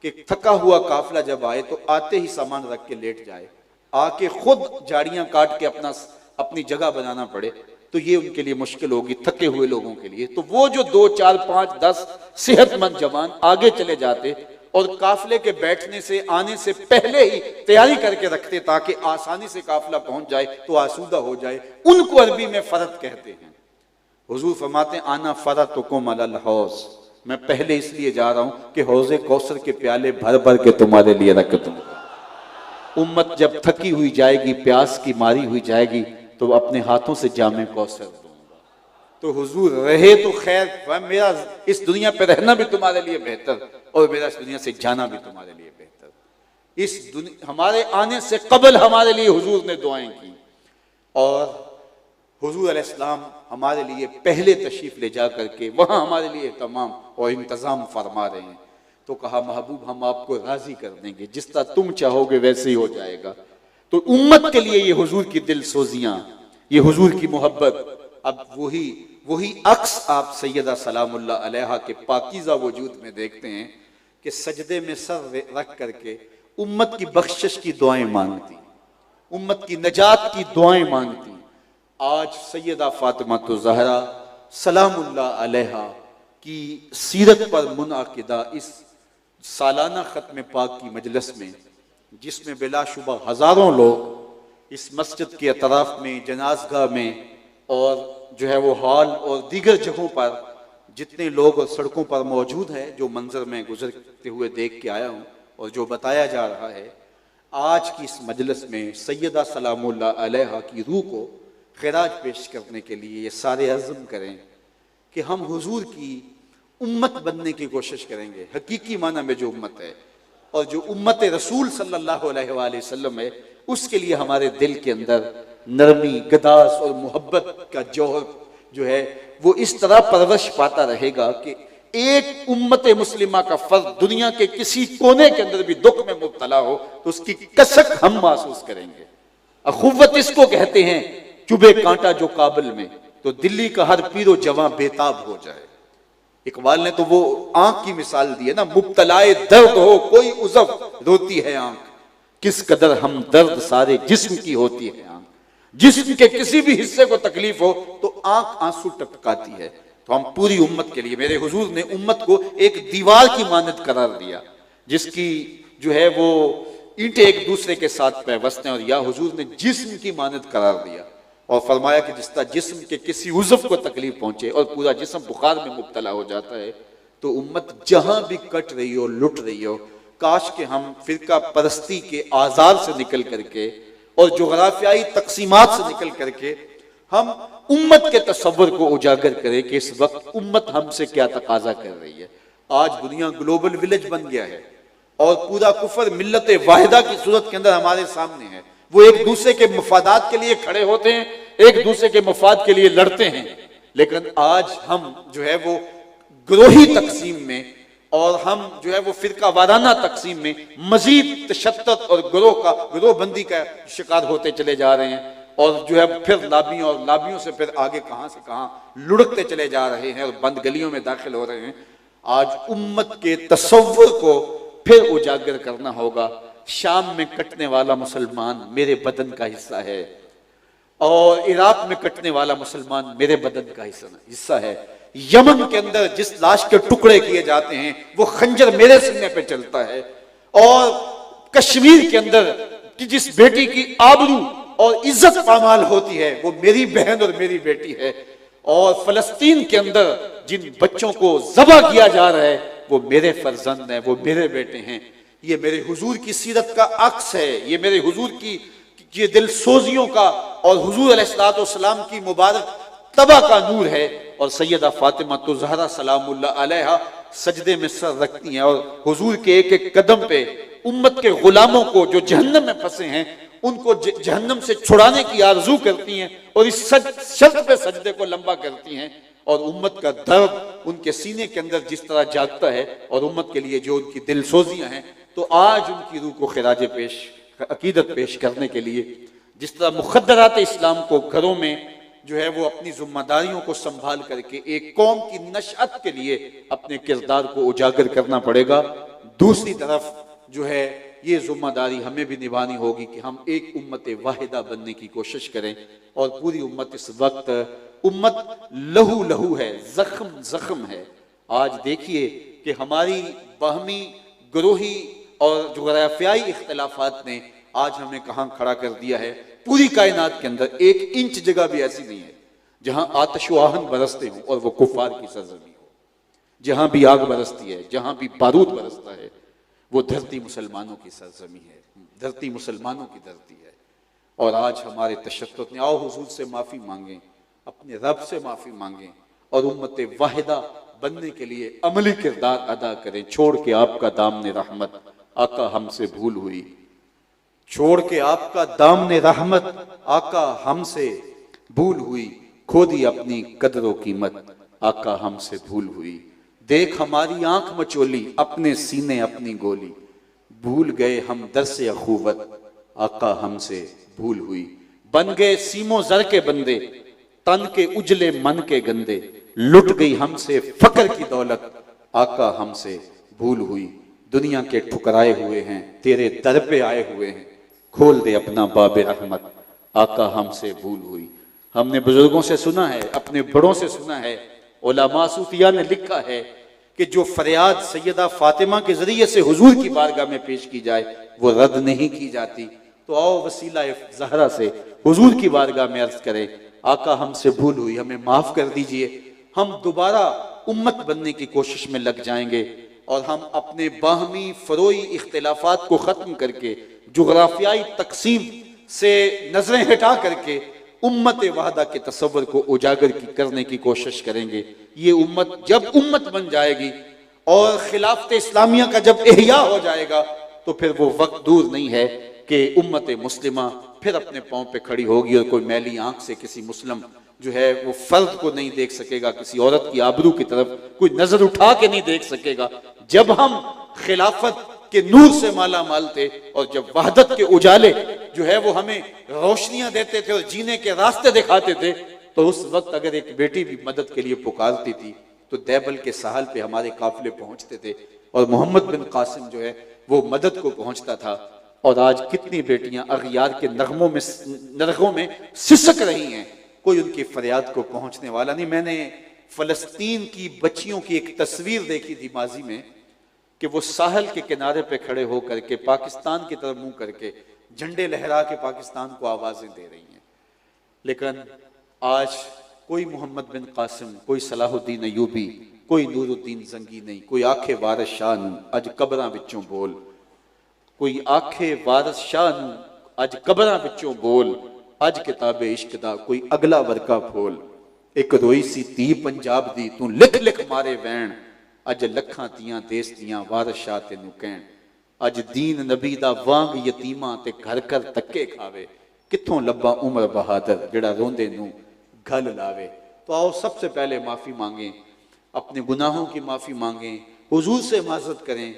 कि थका हुआ काफिला जब आए तो आते ही सामान रख के लेट जाए, आके खुद झाड़ियां काट के अपनी जगह बनाना पड़े, तो ये उनके लिए मुश्किल होगी थके हुए लोगों के लिए। तो वो जो 2, 4, 5, 10 सेहतमंद जवान आगे चले जाते और काफिले के बैठने से आने से पहले ही तैयारी करके रखते ताकि आसानी से काफिला पहुंच जाए तो आसूदा हो जाए, उनको अरबी में फरत कहते हैं। हुजूर फरमाते आना फरतुकुम अलल हौज, मैं पहले इसलिए जा रहा हूं कि हौज़े कौसर के प्याले भर भर के तुम्हारे लिए रख दूंगा। उम्मत जब थकी हुई जाएगी, प्यास की मारी हुई जाएगी, तो अपने हाथों से जामे कौसर दूंगा। तो हुजूर रहे तो खैर, मेरा इस दुनिया पे रहना भी तुम्हारे लिए बेहतर और मेरा इस दुनिया से जाना भी तुम्हारे लिए बेहतर। इस दुनिया हमारे आने से कबल हमारे लिए हुजूर ने दुआएं की और हुजूर अलैहिस्सलाम हमारे लिए पहले तशरीफ ले जा करके वहां हमारे लिए तमाम और इंतजाम फरमा रहे हैं। तो कहा महबूब हम आपको राजी कर देंगे, जिस तरह तुम चाहोगे वैसे ही हो जाएगा। तो उम्मत के लिए ये हुजूर की दिल सोजियां, ये हुजूर की मोहब्बत, अब वही अक्स आप सैयदा सलामुल्लाह अलैहा के पाकीज़ा वजूद में देखते हैं कि सजदे में सर रख करके उम्मत की बख्शिश की दुआएं मांगती, उम्मत की नजात की दुआएं मांगती। आज सैयदा फातिमा तो ज़हरा सलामुल्लाह अलैहा की सीरत पर मुनअक़िदा इस सालाना ख़त्म पाक की मजलिस में, जिसमें बिलाशुबा हज़ारों लोग इस मस्जिद के अतराफ में, जनाज़गाह में और जो है वो हॉल और दीगर जगहों पर जितने लोग और सड़कों पर मौजूद है, जो मंजर में गुजरते हुए देख के आया हूँ और जो बताया जा रहा है, आज की इस मजलिस में सैयदा सलामुल्लाह अलैहा की रूह को खिराज पेश करने के लिए ये सारे अज़्म करें कि हम हुजूर की उम्मत बनने की कोशिश करेंगे, हकीकी माना में जो उम्मत है और जो उम्मत रसूल सल्लल्लाहु अलैहि वसल्लम है, उसके लिए हमारे दिल के अंदर नरमी, गदास और मोहब्बत का जौहर जो है वो इस तरह परवरिश पाता रहेगा कि एक उम्मत मुस्लिमा का फर्द दुनिया के किसी कोने के अंदर भी दुख में मुब्तला हो तो उसकी कसक हम महसूस करेंगे। अखुव्वत इसको कहते हैं, चुभे कांटा जो काबिल में तो दिल्ली का हर पीरो जवां बेताब हो जाए। इकबाल ने तो वो आंख की मिसाल दी है ना, मुब्तलाए दर्द हो कोई उज़व रोती है आंख, किस कदर हम दर्द सारे जिस्म की होती है आंख। जिस्म के किसी भी हिस्से को तकलीफ हो तो आंख आंसू टपकाती है। तो हम पूरी उम्मत के लिए, मेरे हुजूर ने उम्मत को एक दीवार की मानद करार दिया जिसकी जो है वो ईंटें एक दूसरे के साथ पैवस्त हैं। और या हुजूर ने जिस्म की मानद करार दिया और फरमाया कि जिस तरह जिस्म के किसी उज़्व को तकलीफ पहुंचे और पूरा जिस्म बुखार में मुब्तला हो जाता है, तो उम्मत जहां भी कट रही हो, लुट रही हो, काश के हम फिरका परस्ती के आज़ार से निकल करके और जोग्राफियाई तकसीमात से निकल करके हम उम्मत के तसव्वुर को उजागर करें कि इस वक्त उम्मत हमसे क्या तकाजा कर रही है। आज दुनिया ग्लोबल विलेज बन गया है और पूरा कुफर मिल्लत वाहिदा की सूरत के अंदर हमारे सामने है। वो एक दूसरे के मफादात के लिए खड़े होते हैं, एक दूसरे के मफाद के लिए लड़ते हैं, लेकिन आज हम जो है वो ग्रोही तकसीम में और हम जो है वो फिरका वाराना तकसीम में मजीद तशद्दुद और ग्रोह बंदी का शिकार होते चले जा रहे हैं। और जो है फिर लाबियों और लाबियों से फिर आगे कहां से कहां लुढ़कते चले जा रहे हैं और बंद गलियों में दाखिल हो रहे हैं। आज उम्मत के तसव्वुर को फिर उजागर करना होगा। शाम में कटने वाला मुसलमान मेरे बदन का हिस्सा है और इराक में कटने वाला मुसलमान मेरे बदन का हिस्सा है। यमन के अंदर जिस लाश के टुकड़े किए जाते हैं वो खंजर मेरे सीने पे चलता है। और कश्मीर के अंदर कि जिस बेटी की आबरू और इज्जत पामाल होती है वो मेरी बहन और मेरी बेटी है। और फलस्तीन के अंदर जिन बच्चों को ज़बह किया जा रहा है वो मेरे फर्जंद हैं, वो मेरे बेटे हैं। ये मेरे हुजूर की सीरत का अक्स है, ये मेरे हुजूर की ये दिलसोजियों का और हुजूर अलैहिस्सलाम की मुबारक तबा का नूर है। और सैयदा फातिमा तो ज़हरा सलामुल्लाह अलैहा सजदे में सर रखती हैं और हुजूर के एक एक कदम पे उम्मत के गुलामों को जो जहन्नम में फंसे हैं उनको जहन्नम से छुड़ाने की आरजू करती हैं और इस शर्त पे सजदे को लंबा करती हैं। और उम्मत का दर्द उनके सीने के अंदर जिस तरह जागता है और उम्मत के लिए जो उनकी दिलसोजियां हैं, तो आज उनकी रूह को खिराज पेश अकीदत पेश करने के लिए जिस तरह मुखद्दरात इस्लाम को घरों में जो है वो अपनी जिम्मेदारियों को संभाल करके एक कौम की नशअत के लिए अपने किरदार को उजागर करना पड़ेगा, दूसरी तरफ जो है ये जिम्मेदारी हमें भी निभानी होगी कि हम एक उम्मत वाहिदा बनने की कोशिश करें। और पूरी उम्मत इस वक्त उम्मत लहू लहू है, जख्म जख्म है। आज देखिए कि हमारी बाहमी ग्रोही और जोग्राफियाई इख्तिलाफात ने आज हमें कहां खड़ा कर दिया है। पूरी कायनात के अंदर 1 इंच जगह भी ऐसी नहीं है जहां आतिश व आहन बरसते हों और वो कुफार की सरजमी हो। जहां भी आग बरसती है, जहां भी बारूद बरसता है, वो धरती मुसलमानों की सरजमी है, धरती मुसलमानों की धरती है। और आज हमारे तशद्दुद ने, आओ हुजूर से माफी मांगें, अपने रब से माफी मांगें और उम्मत वाहिदा बनने के लिए अमली किरदार अदा करें। छोड़ के आपका दामने रहमत आका हमसे भूल हुई, छोड़ के आपका दामने रहमत आका हमसे भूल हुई, खो दी अपनी कदर कीमत आका हमसे भूल हुई। देख हमारी आंख मचोली, अपने सीने अपनी गोली, भूल गए हम दरसे अखुवत आका हमसे भूल हुई। बन गए सीमो जर के बंदे, तन के उजले मन के गंदे, लुट गई हमसे फकर की दौलत आका हमसे भूल हुई। दुनिया के ठुकराए हुए हैं, तेरे दर पे आए हुए हैं, खोल दे अपना बाबे रहमत आका हमसे भूल हुई। हमने बुजुर्गों से सुना है, अपने बड़ों से सुना है, उलमा सूफिया ने लिखा है कि जो फरियाद सैयदा फातिमा के जरिए से हुजूर की बारगाह में पेश की जाए वो रद्द नहीं की जाती। तो आओ वसीला ज़हरा से हुजूर की बारगाह में अर्ज करें, आका हमसे भूल हुई, हमें माफ कर दीजिए। हम दोबारा उम्मत बनने की कोशिश में लग जाएंगे और हम अपने बाहमी फरोई इख्तिलाफात को खत्म करके जोग्राफियाई तकसीम से नजरें हटा करके उम्मत वाहदा के तसव्वुर को उजागर करने की कोशिश करेंगे। ये उम्मत जब उम्मत बन जाएगी और खिलाफत इस्लामिया का जब एहया हो जाएगा तो फिर वो वक्त दूर नहीं है कि उम्मत मुस्लिमा फिर अपने पांव पे खड़ी होगी और कोई मैली आंख से किसी मुस्लिम जो है वो फर्द को नहीं देख सकेगा, किसी औरत की आबरू की तरफ कोई नजर उठा के नहीं देख सकेगा। जब हम खिलाफत के नूर से माला माल थे और जब वहदत के उजाले जो है वो हमें रोशनियां देते थे और जीने के रास्ते दिखाते थे, तो उस वक्त अगर एक बेटी भी मदद के लिए पुकारती थी तो दैबल के साहल पे हमारे काफिले पहुंचते थे और मोहम्मद बिन कासिम जो है वो मदद को पहुंचता था। और आज कितनी बेटियां अगियार के नरगों में सिसक रही हैं, कोई उनकी फरियाद को पहुंचने वाला नहीं। मैंने फलस्तीन की बच्चियों की एक तस्वीर देखी थी माजी में, कि वो साहल के किनारे पे खड़े होकर के पाकिस्तान की तरफ मुंह करके झंडे लहरा के पाकिस्तान को आवाजें दे रही हैं। लेकिन आज कोई मोहम्मद बिन कासिम, कोई सलाहुद्दीन अयूबी, कोई नूरुद्दीन जंगी नहीं, कोई आखे वारिस शाह नूं अज कबरां विचों बोल, कोई आखे वारिस शाह नूं अज कबरां विचों बोल, अज किताबे इश्क दा कोई अगला वर्का फोल। एक रोई सी धी पंजाब दी तू लिख लिख मारे वैन, अज लखां तियां देस दियां वारिस शाह तेनू कहण। अज दीन नबी दा वांग यतीमां ते घर घर धक्के खावे, कित्थों लब्बा उमर बहादुर जेड़ा रोंदे नू गल लावे। तो आओ सबसे पहले माफी मांगे, अपने गुनाहों की माफी मांगे, हुजूर से माजरत करें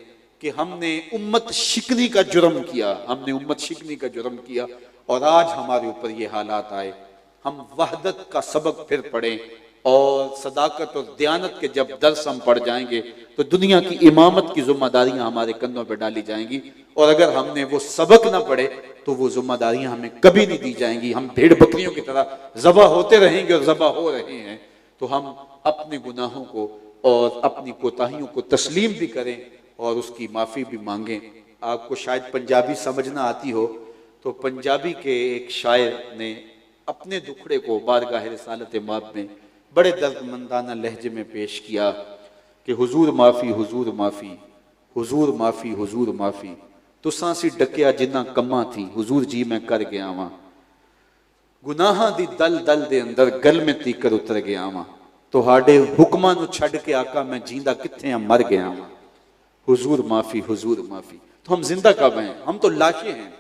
कि हमने उम्मत शिकनी का जुर्म किया, हमने उम्मत शिकनी का जुर्म किया और आज हमारे ऊपर ये हालात आए। हम वहदत का सबक फिर पढ़ें और सदाकत और दयानत के जब दर्स हम पढ़ जाएंगे तो दुनिया की इमामत की जिम्मेदारियां हमारे कंधों पर डाली जाएंगी। और अगर हमने वो सबक ना पढ़े तो वो जिम्मेदारियां हमें कभी नहीं दी जाएंगी। हम भेड़ बकरियों की तरह ज़बा होते रहेंगे और ज़बा हो रहे हैं। तो हम अपने गुनाहों को और अपनी कोताहियों को तस्लीम भी करें और उसकी माफ़ी भी मांगें। आपको शायद पंजाबी समझना आती हो तो पंजाबी के एक शायर ने अपने दुखड़े को बारगाह रिसालत माब में बड़े दर्दमंदाना लहजे में पेश किया कि हुजूर माफ़ी, हुजूर माफ़ी, हुजूर माफ़ी, हुजूर माफ़ी, तुसां सी डकिया जिन्ना कम्मा थी, हुजूर जी मैं कर गया वां, गुनाहां दी दल दल दे अंदर गल में तीकर उतर गया वां, तुहाडे हुक्मां नूं छड्ड के आका मैं जींदा कित्थे आ मर गया वां, हुजूर माफ़ी, हुजूर माफ़ी। तो हम जिंदा कब हैं? हम तो लाशें हैं।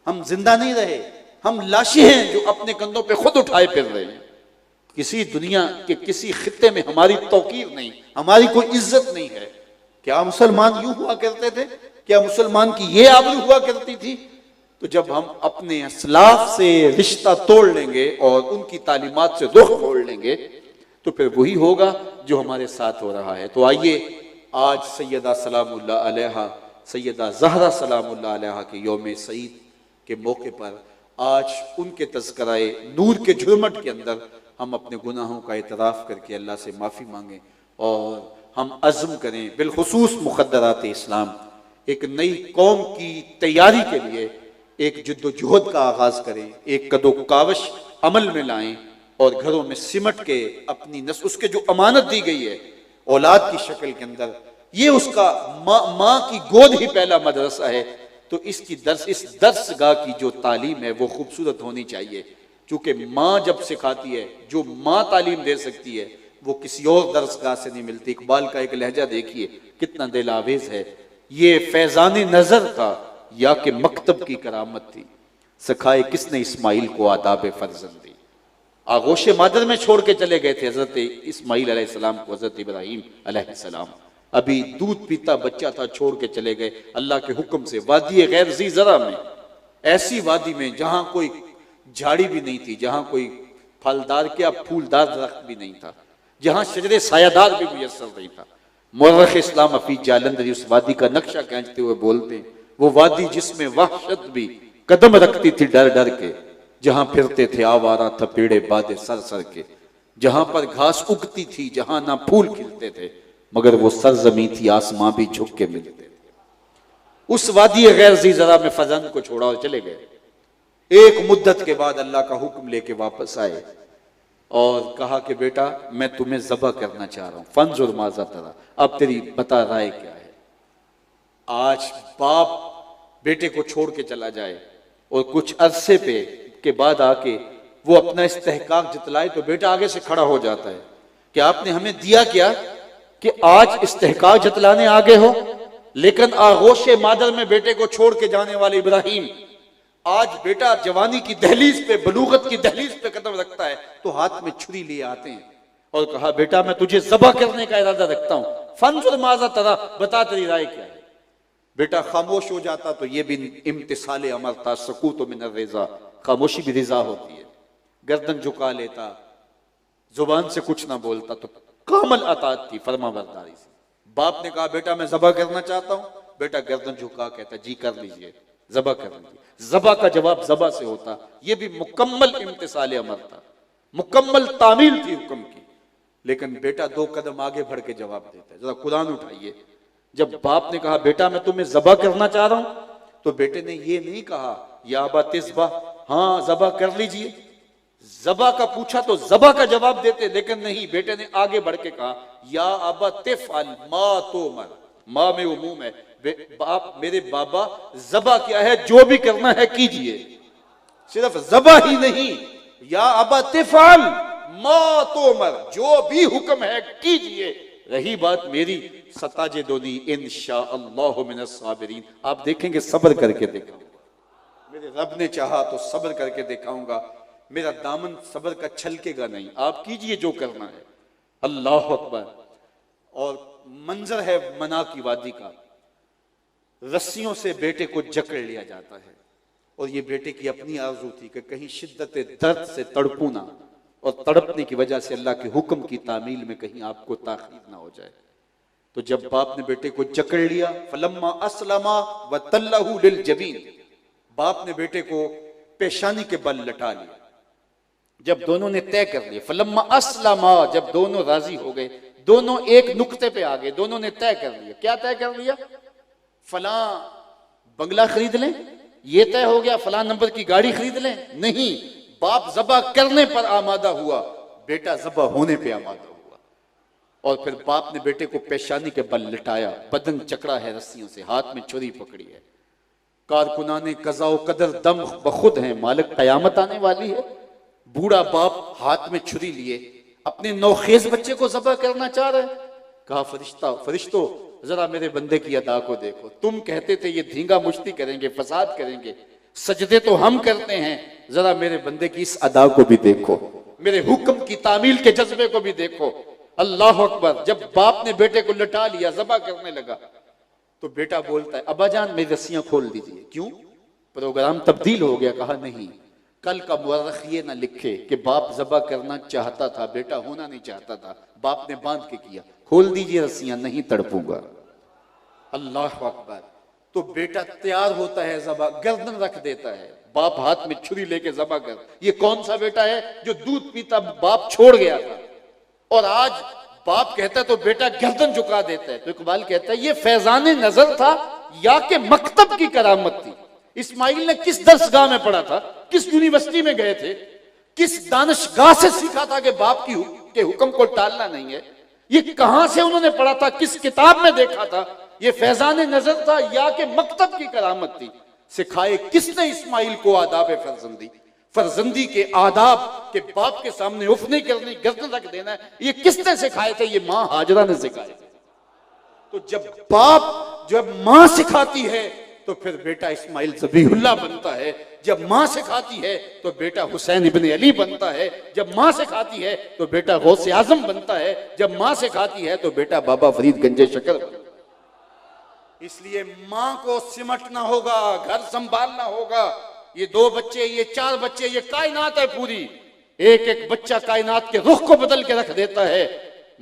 हम जिंदा नहीं रहे, हम लाशें हैं जो अपने कंधों पे खुद उठाए फिर रहे हैं। किसी दुनिया के किसी खित्ते में हमारी तौकीर नहीं, हमारी कोई इज्जत नहीं है। क्या मुसलमान यूं हुआ करते थे? क्या मुसलमान की ये आबरू हुआ करती थी? तो जब हम अपने असलाफ से रिश्ता तोड़ लेंगे और उनकी तालीमात से रुख मोड़ लेंगे तो फिर वही होगा जो हमारे साथ हो रहा है। तो आइए आज सैयदा सलामुल्लाह अलैहा, सैयदा ज़हरा सलामुल्लाह अलैहा के यौम सईद के मौके पर आज उनके तज़किराए नूर के झुरमट के अंदर हम अपने गुनाहों का इतराफ़ करके अल्लाह से माफ़ी मांगें और हम अज़्म करें बिलखुसूस मुक़द्दरात इस्लाम एक नई कौम की तैयारी के लिए एक जद्दोजहद का आगाज़ करें, एक कदो कावश अमल में लाएं और घरों में सिमट के अपनी नस्ल उसके जो अमानत दी गई है औलाद की शक्ल के अंदर, ये उसका माँ की गोद ही पहला मदरसा है। तो इस दर्सगाह की जो तालीम है वो खूबसूरत होनी चाहिए, क्योंकि माँ जब सिखाती है, जो माँ तालीम दे सकती है वो किसी और दर्सगाह से नहीं मिलती। इकबाल का एक लहजा देखिए कितना दिल आवेज है, ये फैजान नजर था या कि मकतब की करामत थी, सिखाए किसने इस्माइल को आदाब फर्जंदी। आगोश मादर में छोड़ के चले गए थे हजरत इस्माइल अलैहिस्सलाम को, हजरत इब्राहीम अलैहिस्सलाम अभी दूध पीता बच्चा था, छोड़ के चले गए अल्लाह के हुक्म से वादी गैर ज़ी ज़रा में, ऐसी वादी में जहां कोई झाड़ी भी नहीं थी, जहां कोई फलदार क्या फूलदार दरख्त भी नहीं था, जहां शजरे सायादार भी मुयस्सर नहीं था। मुर्रख इस्लाम हफीज जालंधरी उस वादी का नक्शा खींचते हुए बोलते हैं, वो वादी जिसमें वहशत भी कदम रखती थी डर डर के, जहां फिरते थे आवारा थपेड़े बादे सर सर के, जहां पर घास उगती थी, जहां ना फूल खिलते थे, मगर वो सरजमी थी आसमां भी झुक के मिलते थे। उस वादी गैर ज़ी ज़रा में फजन को छोड़ा और चले गए। एक मुद्दत के बाद अल्लाह का हुक्म लेके वापस आए और कहा कि बेटा मैं तुम्हें ज़बह करना चाह रहा हूं, फंजुर माज़ा तरा, अब तेरी बता राय क्या है। आज बाप बेटे को छोड़ के चला जाए और कुछ अरसे पे के बाद आके वो अपना इस्तेहकाक जतलाए तो बेटा आगे से खड़ा हो जाता है कि आपने हमें दिया क्या कि आज इस्तेहकाक जतलाने आगे हो। लेकिन आगोश मादर में बेटे को छोड़ के जाने वाले इब्राहिम, आज बेटा जवानी की दहलीज पे, बलूगत की दहलीज पे कदम रखता है तो हाथ में छुरी लिए आते हैं और कहा बेटा मैं तुझे ज़बह करने का इरादा रखता हूं, फंजुर माज़ा तरा, बता तेरी राय क्या है। बेटा खामोश हो जाता तो ये भी इम्तिसाले अमर था, सकूत मिनर रिज़ा, खामोशी भी रिज़ा होती है। गर्दन झुका लेता, जुबान से कुछ ना बोलता तो कामल अतात थी, फरमा बरदारी से। बाप ने कहा बेटा मैं ज़बह करना चाहता हूं, बेटा गर्दन झुका कहता जी कर लीजिए, ज़बह कर लीजिए। ज़बह का जवाब ज़बह से होता, यह भी मुकम्मल इम्तिसाले अमर था, मुकम्मल तामील थी हुक्म की। लेकिन बेटा दो कदम आगे बढ़ के जवाब देता है। जरा कुरान उठाइए, जब बाप ने कहा बेटा मैं तुम्हें ज़बा करना चाह रहा हूं, तो बेटे ने ये नहीं कहा या अबा तिस्बा, हाँ ज़बा कर लीजिए। ज़बा का पूछा तो ज़बा का जवाब देते, लेकिन नहीं, बेटे ने आगे बढ़ के कहा या अबा तिफ़अल मा तुमर, माँ में उमूम है, बाप मेरे बाबा ज़बा क्या है, जो भी करना है कीजिए। सिर्फ ज़बा ही नहीं, या अबा तिफ़अल मा तुमर, जो भी हुक्म है कीजिए। रही बात मेरी, सताजिदुनी इंशाअल्लाहु मिनस साबिरीन, आप देखेंगे सब्र करके दिखाऊंगा। मेरे रब ने चाहा तो सब्र करके दिखाऊंगा, मेरा दामन सब्र का छलकेगा नहीं। आप कीजिए जो करना है। अल्लाह अकबर। और मंजर है मना की वादी का, रस्सियों से बेटे को जकड़ लिया जाता है, और ये बेटे की अपनी आरज़ू थी कि कहीं शिद्दत दर्द से तड़पू ना, और तड़पने की वजह से अल्लाह के हुक्म की तामील में कहीं आपको ताखीर ना हो जाए। तो जब बाप ने बेटे को जकड़ लिया, फलम्मा अस्लमा व तल्लहु लिल जबीन, बाप ने बेटे को पेशानी के बल लटा लिया। जब दोनों ने तय कर लिया, फलम्मा अस्लमा, जब दोनों राजी हो गए, दोनों एक नुक्ते पे आ गए, दोनों ने तय कर लिया। क्या तय कर लिया? फलां बंगला खरीद लें, ये तय हो गया फलां नंबर की गाड़ी खरीद लें? नहीं, बाप ज़बा करने पर आमादा हुआ, बेटा ज़बा होने पे आमादा हुआ। और फिर बाप ने बेटे को पेशानी के बल लिटाया, बदन चकड़ा है रस्सियों से, हाथ में छुरी पकड़ी है। कारकुनाने कज़ा व कदर दम बखुद हैं, मालिक कयामत आने वाली है। बूढ़ा बाप हाथ में छुरी लिए अपने नौखेज बच्चे को ज़बा करना चाह रहे। कहा फरिश्तों जरा मेरे बंदे की अदा को देखो, तुम कहते थे ये धींगा मुश्ती करेंगे, फसाद करेंगे, सजदे तो हम करते हैं, जरा मेरे बंदे की इस अदा को भी देखो, मेरे हुक्म की तामील के जज्बे को भी देखो। अल्लाह अकबर। जब बाप ने बेटे को लटा लिया, ज़बा करने लगा, तो बेटा बोलता है अब्बा जान मेरी रस्सियां खोल दीजिए। क्यों? प्रोग्राम तब्दील हो गया। कहा नहीं, कल का मुअर्रिख ये ना लिखे कि बाप ज़बा करना चाहता था, बेटा होना नहीं चाहता था, बाप ने बांध के किया। खोल दीजिए रस्सियां, नहीं तड़पूंगा। अल्लाह अकबर। तो बेटा तैयार होता है, ज़बा गर्दन रख देता है, बाप हाथ में छुरी लेके ज़बा कर। ये कौन सा बेटा है जो दूध पीता बाप छोड़ गया था, और आज बाप कहता है तो बेटा गर्दन झुका देता है। तो इकबाल कहता है ये फैजाने नजर था या के मकतब की करामत थी। इस्माइल ने किस दर्सगाह में पढ़ा था, किस यूनिवर्सिटी में गए थे, किस दानिशगाह से सीखा था कि बाप के हुक्म को टालना नहीं है? ये कहां से उन्होंने पढ़ा था, किस किताब में देखा था? ये फैजाने नजर था या के मकतब की करामत थी? सिखाए किसने इस्माइल को आदाब फर्जंदी, फर्जंदी के आदाब के बाप के सामने उफ नहीं करनी, गर्दन रख देना है, ये किसने सिखाए थे? ये मां हाजरा ने सिखाए थे। तो जब मां सिखाती है तो फिर बेटा इस्माइल ज़बीहुल्लाह बनता है, जब मां सिखाती है तो बेटा हुसैन इब्ने अली बनता है, जब मां सिखाती है तो बेटा गौसे आजम बनता है, जब मां सिखाती है तो बेटा बाबा फरीद गंजे शकर बनता है। इसलिए मां को सिमटना होगा, घर संभालना होगा। ये 2 बच्चे, ये 4 बच्चे, ये कायनात है पूरी। एक एक बच्चा कायनात के रुख को बदल के रख देता है।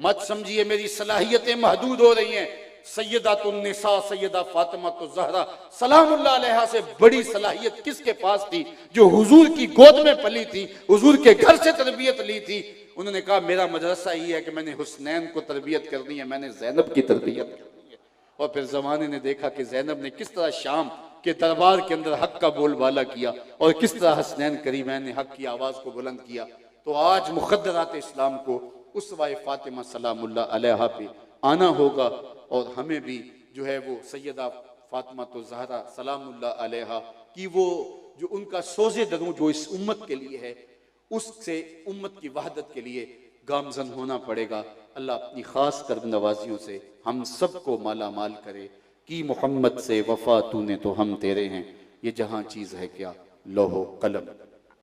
मत समझिए मेरी सलाहियतें महदूद हो रही हैं। सैयदातुन्निसा सैयदा फातिमा तो ज़हरा सलामुल्लाह अलैहा से बड़ी सलाहियत किसके पास थी? जो हुजूर की गोद में पली थी, हुजूर के घर से तरबियत ली थी। उन्होंने कहा मेरा मदरसा ही है कि मैंने हुसनैन को तरबियत करनी है, मैंने ज़ैनब की तरबियत करनी है। और फिर ज़माने ने देखा कि ज़ैनब ने किस तरह शाम के दरबार के अंदर हक का बोलबाला किया, और किस तरह हसनैन करीमैन ने हक की आवाज़ को बुलंद किया। तो आज मुक़द्दरात इस्लाम को उसवा फातिमा सलामुल्लाह अलैहा पे आना होगा, और हमें भी जो है वो सैयदा फातिमा तो ज़हरा सलामुल्लाह अलैहा की वो जो उनका सोज़े दरूं जो इस उम्मत के लिए है, उससे उम्मत की वहदत के लिए गामजन होना पड़ेगा। अल्लाह अपनी ख़ास कर्म नवाजियों से हम सबको माला माल करे कि मोहम्मद से वफ़ा तूने तो हम तेरे हैं, ये जहाँ चीज़ है क्या लौहो कलम।